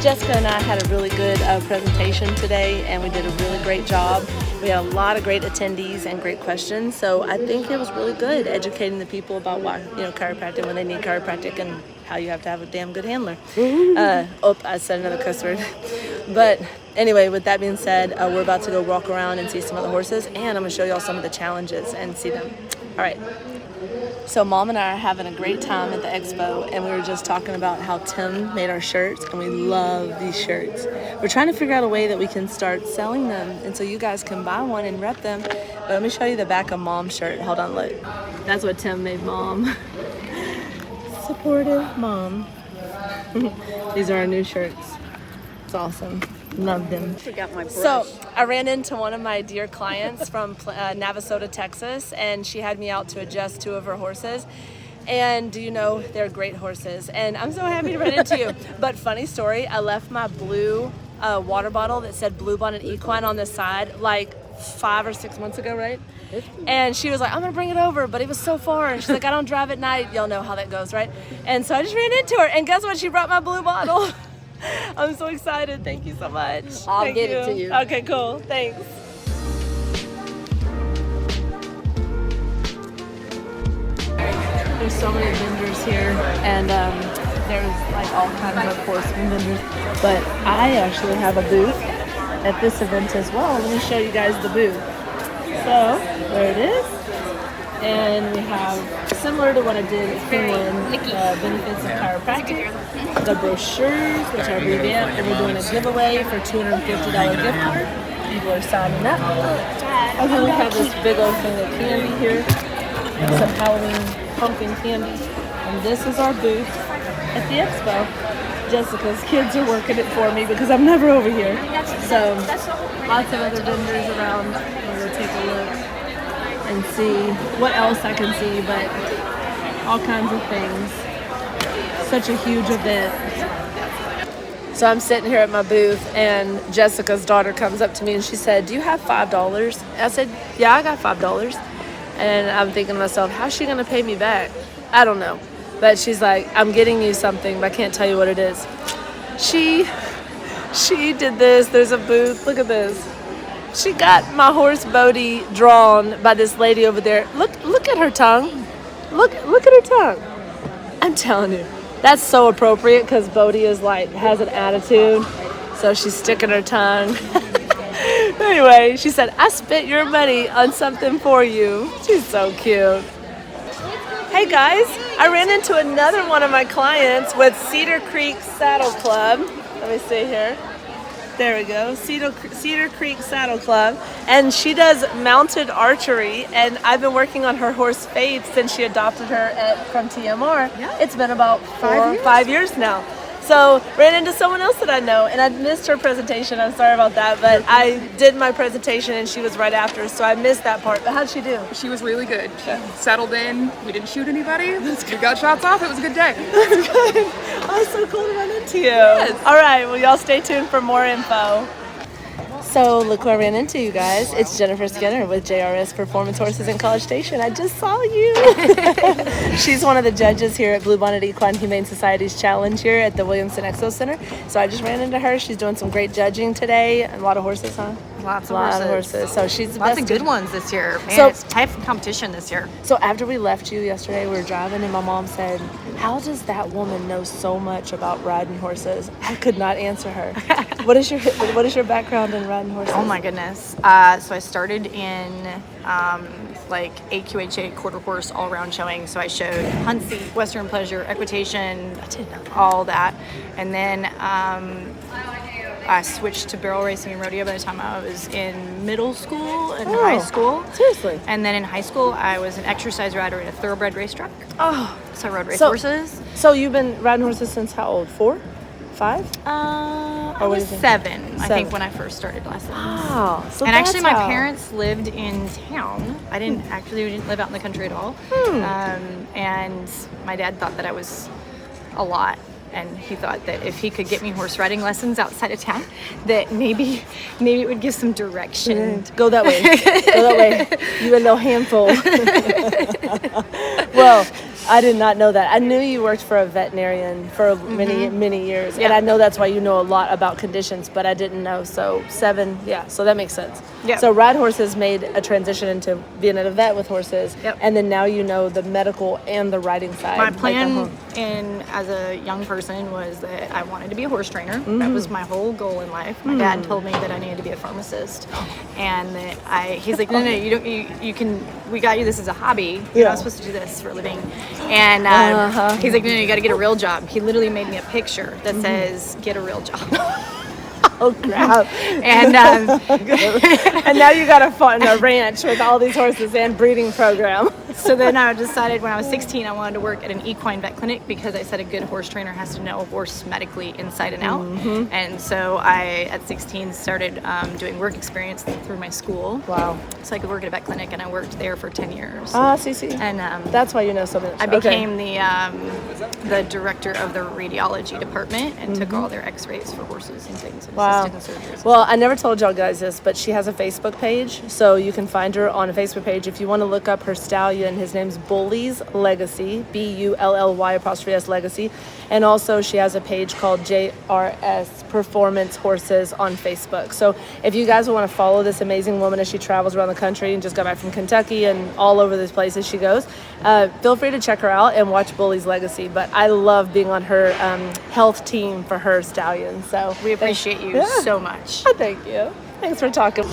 S1: Jessica and I had a really good presentation today, and we did a really great job. We had a lot of great attendees and great questions, so I think it was really good educating the people about why, chiropractic, when they need chiropractic, and how you have to have a damn good handler. I said another cuss word. But anyway, with that being said, we're about to go walk around and see some of the horses, and I'm going to show y'all some of the challenges and see them. All right. So Mom and I are having a great time at the Expo, and we were just talking about how Tim made our shirts, and we love these shirts. We're trying to figure out a way that we can start selling them, and so you guys can buy one and rep them. But let me show you the back of Mom's shirt. Hold on, look. That's what Tim made Mom. Supportive Mom. These are our new shirts. It's awesome. Love them.
S6: Forgot my brush.
S1: So I ran into one of my dear clients from Navasota, Texas, and she had me out to adjust 2 of her horses. And do you know, they're great horses. And I'm so happy to run into you. But funny story, I left my blue water bottle that said Bluebonnet Equine on the side like 5 or 6 months ago, right? And she was like, I'm gonna bring it over, but it was so far. And she's like, I don't drive at night. Y'all know how that goes, right? And so I just ran into her, and guess what? She brought my blue bottle. I'm so excited. Thank you so much.
S6: I'll get it to you.
S1: Okay, cool. Thanks. There's so many vendors here, and there's like all kinds of horseman vendors. But I actually have a booth at this event as well. Let me show you guys the booth. So there it is, and we have, similar to what I did at Finland, benefits of chiropractic, the brochures, which I revamped, and we're doing a giveaway for $250 gift card. People are signing up. And then we have this big old thing of candy here, some Halloween pumpkin candy, and this is our booth at the Expo. Jessica's kids are working it for me because I'm never over here. So lots of other vendors around. I'm gonna take a look and see what else I can see, but all kinds of things. Such a huge event. So I'm sitting here at my booth, and Jessica's daughter comes up to me and she said, do you have $5? I said, yeah, I got $5. And I'm thinking to myself, how's she gonna pay me back? I don't know. But she's like, I'm getting you something, but I can't tell you what it is. She did this. There's a booth. Look at this. She got my horse Bodhi drawn by this lady over there. Look at her tongue. Look at her tongue. I'm telling you, that's so appropriate because Bodhi is like, has an attitude. So she's sticking her tongue. Anyway, she said, I spent your money on something for you. She's so cute. Hey guys, I ran into another one of my clients with Cedar Creek Saddle Club. Let me see here. There we go, Cedar Creek Saddle Club. And she does mounted archery, and I've been working on her horse Faith since she adopted her from TMR. Yeah. It's been about 5 years now. So ran into someone else that I know, and I missed her presentation. I'm sorry about that, but I did my presentation and she was right after, so I missed that part. But how'd she do?
S7: She was really good. She settled in. We didn't shoot anybody. We got shots off. It was a good day.
S1: That's good. Oh, it's so cool to run into you. Yes. All right, well, y'all stay tuned for more info. So look who I ran into, you guys. It's Jennifer Skinner with JRS Performance Horses in College Station. I just saw you. She's one of the judges here at Bluebonnet Equine Humane Society's challenge here at the Williamson Expo Center. So I just ran into her. She's doing some great judging today. And a lot of horses, huh?
S6: Lots of horses.
S1: So she's the
S6: lots
S1: best
S6: of good ones this year. Man,
S1: so,
S6: it's type of competition this year.
S1: So after we left you yesterday, we were driving, and my mom said, how does that woman know so much about riding horses? I could not answer her. What is your background in riding horses?
S6: Oh my goodness. So I started in like AQHA quarter horse all around showing. So I showed hunt seat, Western pleasure, equitation, all that. And then I switched to barrel racing and rodeo by the time I was in middle school and high school.
S1: Seriously?
S6: And then in high school, I was an exercise rider at a thoroughbred racetrack.
S1: Oh.
S6: So I rode race horses.
S1: So you've been riding horses since how old? 4? 5?
S6: I was 7, I think, when I first started lessons.
S1: Wow. So
S6: and actually, my parents lived in town. We didn't live out in the country at all. And my dad thought that I was a lot. And he thought that if he could get me horse riding lessons outside of town, that maybe it would give some direction.
S1: Go that way. Go that way. You a little handful. Well, I did not know that. I knew you worked for a veterinarian for many years. And I know that's why you know a lot about conditions, but I didn't know. So 7, so that makes sense.
S6: Yep.
S1: So ride horses made a transition into being at a vet with horses.
S6: Yep.
S1: And then now you know the medical and the riding side.
S6: My plan as a young person was that I wanted to be a horse trainer. That was my whole goal in life. My dad told me that I needed to be a pharmacist. And that he's like, no, you can, we got you this as a hobby. You're not supposed to do this for a living. And he's like, no, you got to get a real job. He literally made me a picture that says, get a real job.
S1: Oh crap!
S6: And
S1: and now you got a ranch with all these horses and breeding program.
S6: So then I decided when I was 16 I wanted to work at an equine vet clinic because I said a good horse trainer has to know a horse medically inside and out. And so I at 16 started doing work experience through my school.
S1: Wow!
S6: So I could work at a vet clinic, and I worked there for 10 years.
S1: See.
S6: And
S1: that's why you know so much.
S6: I became the director of the radiology department and took all their X-rays for horses and things.
S1: Wow,
S6: assisted in surgeries.
S1: Well, I never told y'all guys this, but she has a Facebook page, so you can find her on a Facebook page if you want to look up her stallion. His name's Bully's Legacy, Bullys Legacy, and also she has a page called JRS Performance Horses on Facebook. So if you guys want to follow this amazing woman as she travels around the country and just got back from Kentucky and all over these places she goes, feel free to check her out and watch Bully's Legacy. But I love being on her health team for her stallion. So
S6: We appreciate you so much.
S1: Thank you. Thanks for talking.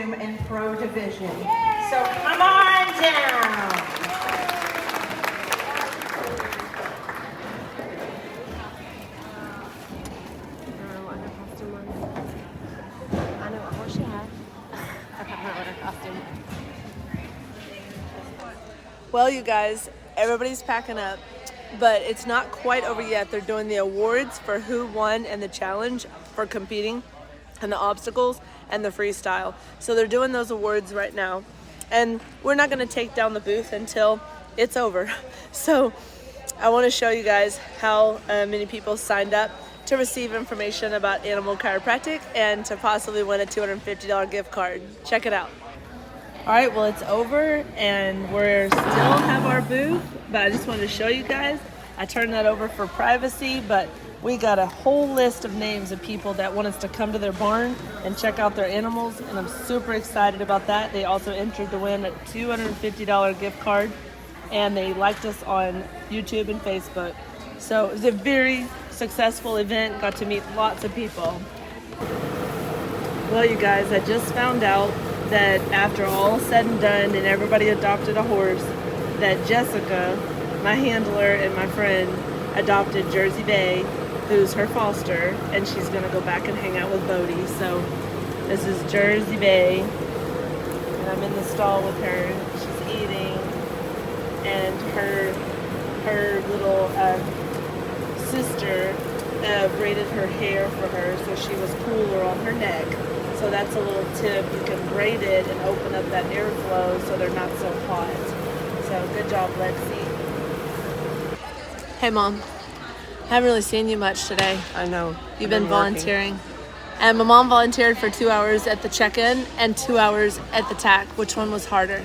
S8: And Pro Division. So come on down.
S9: I know what horse she had. I can't remember her costume.
S1: Well, you guys, everybody's packing up, but it's not quite over yet. They're doing the awards for who won and the challenge for competing and the obstacles and the freestyle. So they're doing those awards right now. And we're not gonna take down the booth until it's over. So I wanna show you guys how many people signed up to receive information about animal chiropractic and to possibly win a $250 gift card. Check it out. All right, well, it's over and we're still have our booth, but I just wanted to show you guys. I turned that over for privacy, but we got a whole list of names of people that want us to come to their barn and check out their animals, and I'm super excited about that. They also entered to win a $250 gift card, and they liked us on YouTube and Facebook. So it was a very successful event, got to meet lots of people. Well, you guys, I just found out that after all said and done and everybody adopted a horse, that Jessica, my handler and my friend, adopted Jersey Bay, who's her foster, and she's gonna go back and hang out with Bodhi. So this is Jersey Bay, and I'm in the stall with her. She's eating, and her her little sister braided her hair for her so she was cooler on her neck. So that's a little tip. You can braid it and open up that airflow so they're not so hot. So good job, Lexi. Hey, Mom. Haven't really seen you much today.
S8: I know.
S1: You've been volunteering. And my mom volunteered for 2 hours at the check-in and 2 hours at the TAC. Which one was harder?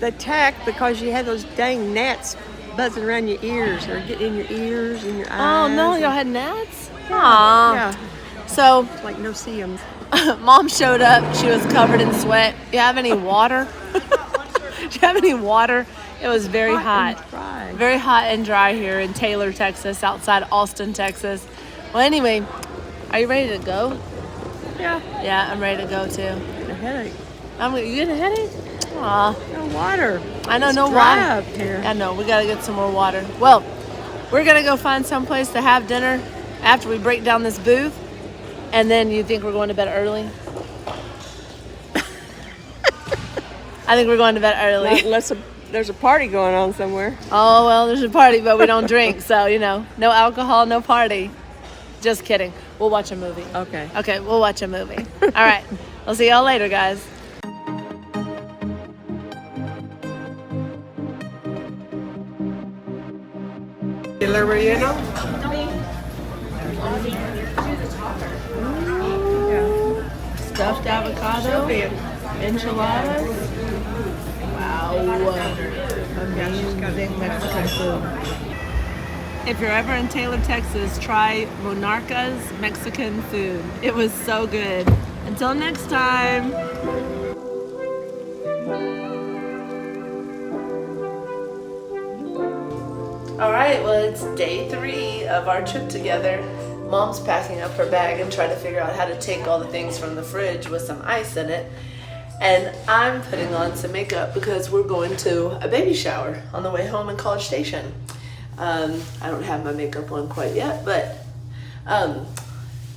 S8: The tack, because you had those dang gnats buzzing around your ears or getting in your ears and your eyes.
S1: Oh, no, y'all had gnats? Aw.
S8: Yeah,
S1: So,
S8: like no see 'em.
S1: Mom showed up. She was covered in sweat. You have any water? Do you have any water? It was very hot. Very hot and dry here in Taylor, Texas, outside Austin, Texas. Well, anyway, are you ready to go?
S8: Yeah.
S1: Yeah, I'm ready to go too.
S8: A headache.
S1: You get a headache? Aw.
S8: No water.
S1: I know,
S8: It's
S1: no
S8: dry
S1: water.
S8: up here.
S1: I know, we gotta get some more water. Well, we're gonna go find someplace to have dinner after we break down this booth. And then you think we're going to bed early? I think we're going to bed early.
S8: Not unless there's a party going on somewhere.
S1: Oh, well, there's a party, but we don't drink. So, no alcohol, no party. Just kidding. We'll watch a movie.
S8: Okay.
S1: Okay, we'll watch a movie. All right. We'll see y'all later, guys. Stuffed avocado, enchiladas. Wow. Amazing Mexican food. If you're ever in Taylor, Texas, try Monarca's Mexican food. It was so good. Until next time. All right, well, it's day 3 of our trip together. Mom's packing up her bag and trying to figure out how to take all the things from the fridge with some ice in it. And I'm putting on some makeup because we're going to a baby shower on the way home in College Station. I don't have my makeup on quite yet, but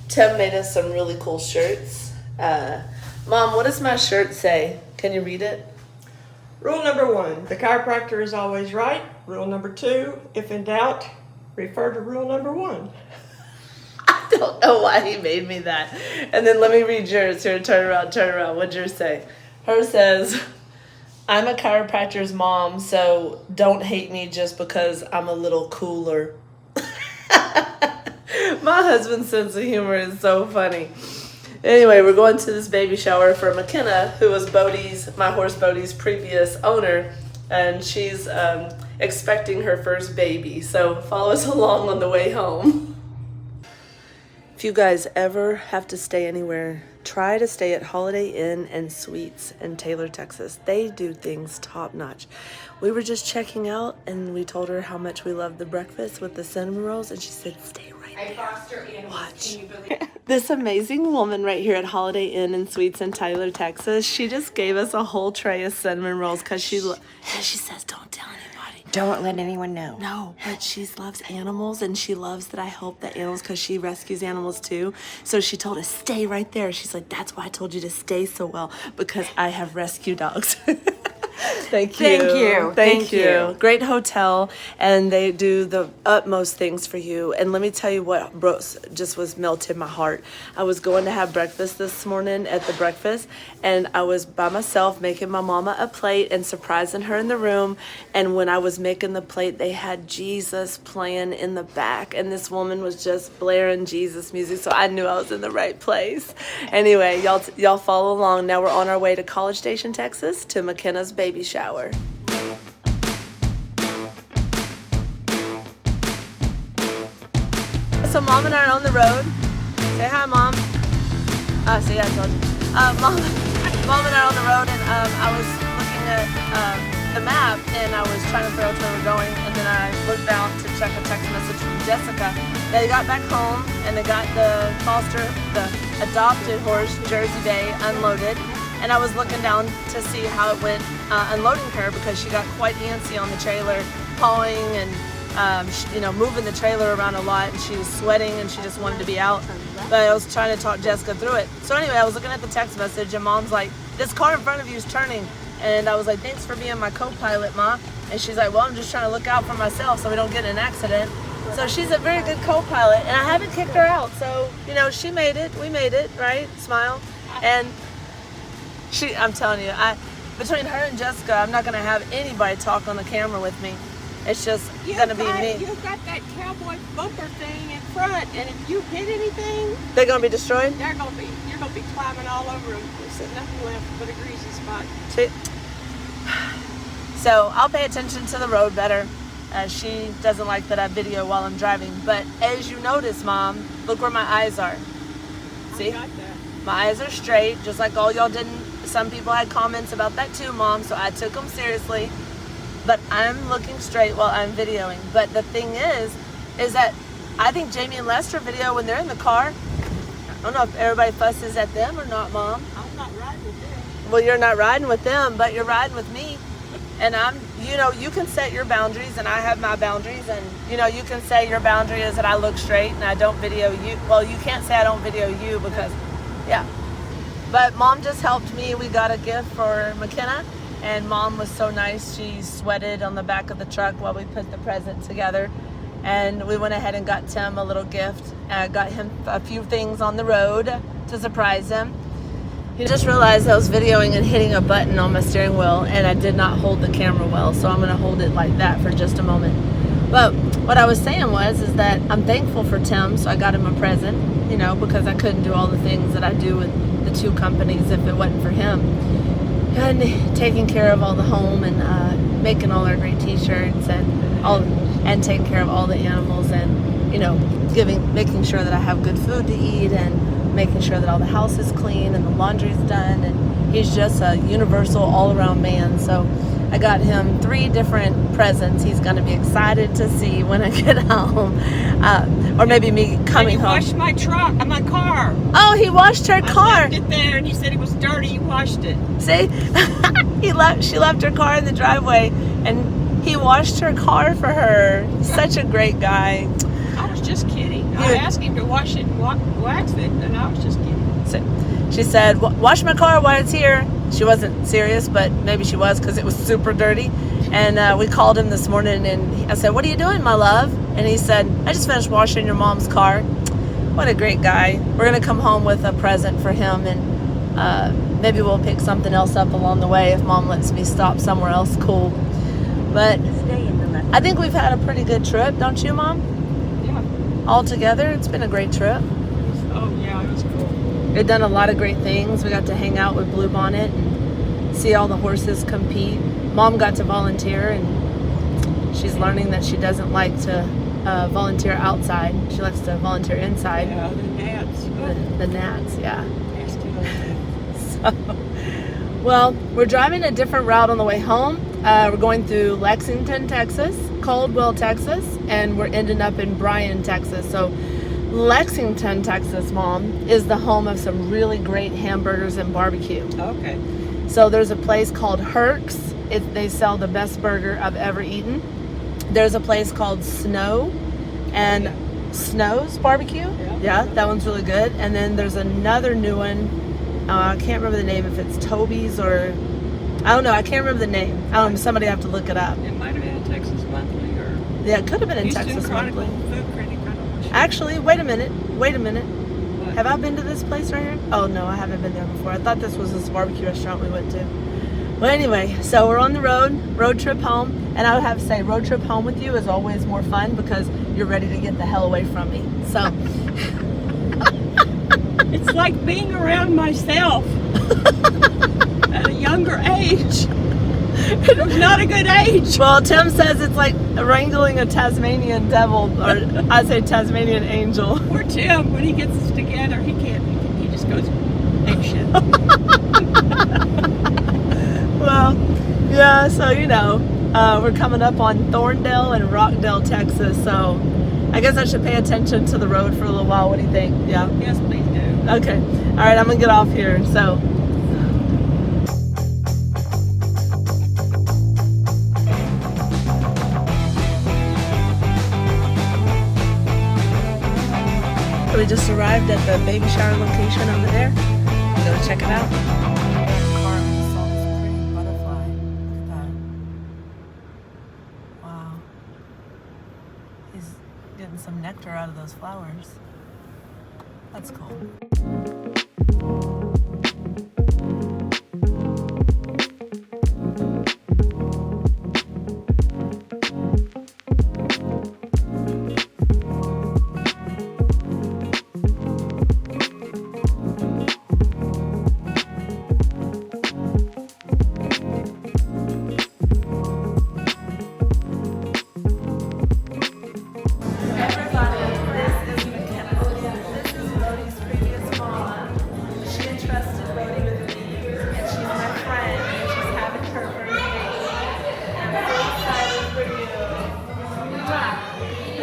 S1: Tim made us some really cool shirts. Mom, what does my shirt say? Can you read it?
S8: Rule number 1, the chiropractor is always right. Rule number 2, if in doubt, refer to rule number 1.
S1: I don't know why he made me that. And then let me read yours. Here, turn around. What'd yours say? Hers says, I'm a chiropractor's mom, so don't hate me just because I'm a little cooler. My husband's sense of humor is so funny. Anyway, we're going to this baby shower for McKenna, who was my horse Bodhi's previous owner, and she's expecting her first baby. So follow us along on the way home. If you guys ever have to stay anywhere, try to stay at Holiday Inn and Suites in Taylor, Texas. They do things top notch. We were just checking out and we told her how much we loved the breakfast with the cinnamon rolls, and she said, stay right there. Watch. This amazing woman right here at Holiday Inn and Suites in Taylor, Texas, she just gave us a whole tray of cinnamon rolls because she says, don't tell anybody.
S9: Don't let anyone know.
S1: No, but she loves animals, and she loves that I help the animals because she rescues animals too. So she told us, stay right there. She's like, that's why I told you to stay so well, because I have rescue dogs. Thank you. Thank you. Great hotel, and they do the utmost things for you. And let me tell you what just was melted my heart. I was going to have breakfast this morning at the breakfast, and I was by myself making my mama a plate and surprising her in the room. And when I was making the plate, they had Jesus playing in the back, and this woman was just blaring Jesus music, so I knew I was in the right place. Anyway, y'all follow along. Now we're on our way to College Station, Texas, to McKenna's baby shower. So Mom and I are on the road. Say hi, Mom. See, I told you. Mom and I are on the road, and I was looking at the map, and I was trying to figure out where we're going, and then I looked down to check a text message from Jessica. They got back home, and they got the adopted horse, Jersey Bay, unloaded. And I was looking down to see how it went unloading her, because she got quite antsy on the trailer, pawing and moving the trailer around a lot, and she was sweating and she just wanted to be out. But I was trying to talk Jessica through it. So anyway, I was looking at the text message, and Mom's like, this car in front of you is turning. And I was like, thanks for being my co-pilot, Ma. And she's like, well, I'm just trying to look out for myself so we don't get in an accident. So she's a very good co-pilot, and I haven't kicked her out. So, you know, she made it, we made it, right? Smile. And I'm telling you, between her and Jessica, I'm not gonna have anybody talk on the camera with me. It's just gonna be me.
S8: You've got that cowboy bumper thing in front, and if you hit anything,
S1: They're gonna be destroyed?
S8: you're gonna be climbing all over them. There's nothing left but a greasy spot.
S1: See? So I'll pay attention to the road better. She doesn't like that I video while I'm driving. But as you notice, Mom, look where my eyes are. See?
S8: I got that.
S1: My eyes are straight, just like all y'all didn't. Some people had comments about that too, Mom, so I took them seriously. But I'm looking straight while I'm videoing. But the thing is that I think Jamie and Lester video when they're in the car. I don't know if everybody fusses at them or not, Mom.
S8: I'm not riding with them.
S1: Well, you're not riding with them, but you're riding with me. And you can set your boundaries, and I have my boundaries. And, you can say your boundary is that I look straight and I don't video you. Well, you can't say I don't video you because, yeah. But Mom just helped me. We got a gift for McKenna, and Mom was so nice. She sweated on the back of the truck while we put the present together. And we went ahead and got Tim a little gift. Got him a few things on the road to surprise him. He just realized I was videoing and hitting a button on my steering wheel, and I did not hold the camera well, so I'm going to hold it like that for just a moment. But what I was saying is that I'm thankful for Tim, so I got him a present, because I couldn't do all the things that I do with the two companies if it wasn't for him. And taking care of all the home and making all our great t-shirts and taking care of all the animals and, making sure that I have good food to eat and making sure that all the house is clean and the laundry's done, and he's just a universal all-around man. So I got him 3 different presents he's going to be excited to see when I get home, or maybe me coming home.
S8: He washed my car.
S1: Oh, he washed her car.
S8: I left it there, and he said it was dirty. He washed it.
S1: See, she left her car in the driveway, and he washed her car for her. Such a great guy.
S8: I was just kidding. I asked him to wash it and wax it, and I was just kidding.
S1: So she said, wash my car while it's here. She wasn't serious, but maybe she was because it was super dirty. And we called him this morning, and I said, what are you doing, my love? And he said, I just finished washing your mom's car. What a great guy. We're going to come home with a present for him, and maybe we'll pick something else up along the way if Mom lets me stop somewhere else cool. But I think we've had a pretty good trip, don't you, Mom? All together, it's been a great trip.
S8: Oh yeah, it was cool.
S1: We've done a lot of great things. We got to hang out with Bluebonnet and see all the horses compete. Mom got to volunteer, and she's learning that she doesn't like to volunteer outside. She likes to volunteer inside.
S8: Yeah, the gnats.
S1: The gnats, yeah. So, well, we're driving a different route on the way home. We're going through Lexington, Texas, Caldwell, Texas, and we're ending up in Bryan, Texas. So Lexington, Texas, Mom, is the home of some really great hamburgers and barbecue.
S8: Okay.
S1: So there's a place called Herc's. They sell the best burger I've ever eaten. There's a place called Snow and Snow's Barbecue. Yeah, that one's really good. And then there's another new one. I can't remember the name, if it's Toby's or... I don't know. I can't remember the name. Somebody have to look it up.
S8: It might have been in Texas Monthly or...
S1: Yeah, it could have been in
S8: Houston
S1: Texas
S8: Chronicle
S1: Monthly.
S8: Food Critic. I don't know.
S1: Actually, wait a minute.
S8: What?
S1: Have I been to this place right here? Oh, no, I haven't been there before. I thought this was this barbecue restaurant we went to. Well, anyway, so we're on the road trip home. And I would have to say, road trip home with you is always more fun because you're ready to get the hell away from me. So...
S8: It's like being around myself at a younger age. It was not a good age.
S1: Well, Tim says it's like wrangling a Tasmanian devil, or I say Tasmanian angel.
S8: Poor Tim, when he gets us together, he just goes apeshit.
S1: Well, yeah, so we're coming up on Thorndale and Rockdale, Texas, so I guess I should pay attention to the road for a little while. What do you think? Yeah?
S8: Yes, please do.
S1: Okay. All right, I'm going to get off here. So, we just arrived at the baby shower location over there. I'm going to check it out. Car, I saw this pretty butterfly. He's getting some nectar out of those flowers. That's cool.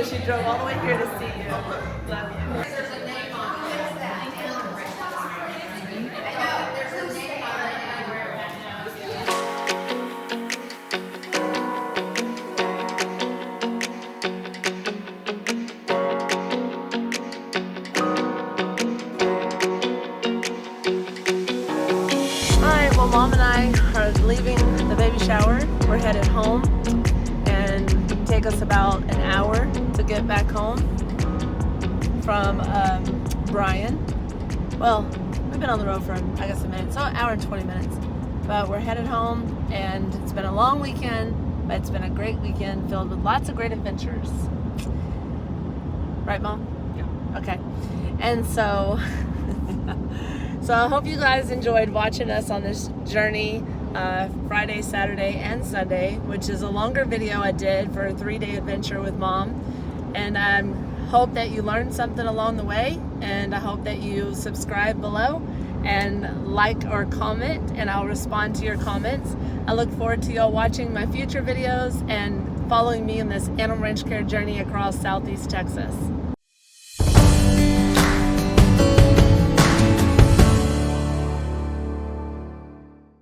S1: She drove all the way here to see you. Love you. Alright, well, Mom and I are leaving the baby shower. We're headed home, and it'll take us about an hour to get back home from Bryan. Well, we've been on the road for, I guess, a minute, so an hour and 20 minutes. But we're headed home, and it's been a long weekend, but it's been a great weekend filled with lots of great adventures. Right, Mom? Yeah. Okay. And so, so I hope you guys enjoyed watching us on this journey, Friday, Saturday, and Sunday, which is a longer video I did for a 3-day adventure with Mom. And I hope that you learned something along the way, and I hope that you subscribe below and like or comment, and I'll respond to your comments. I look forward to y'all watching my future videos and following me in this animal ranch care journey across Southeast Texas.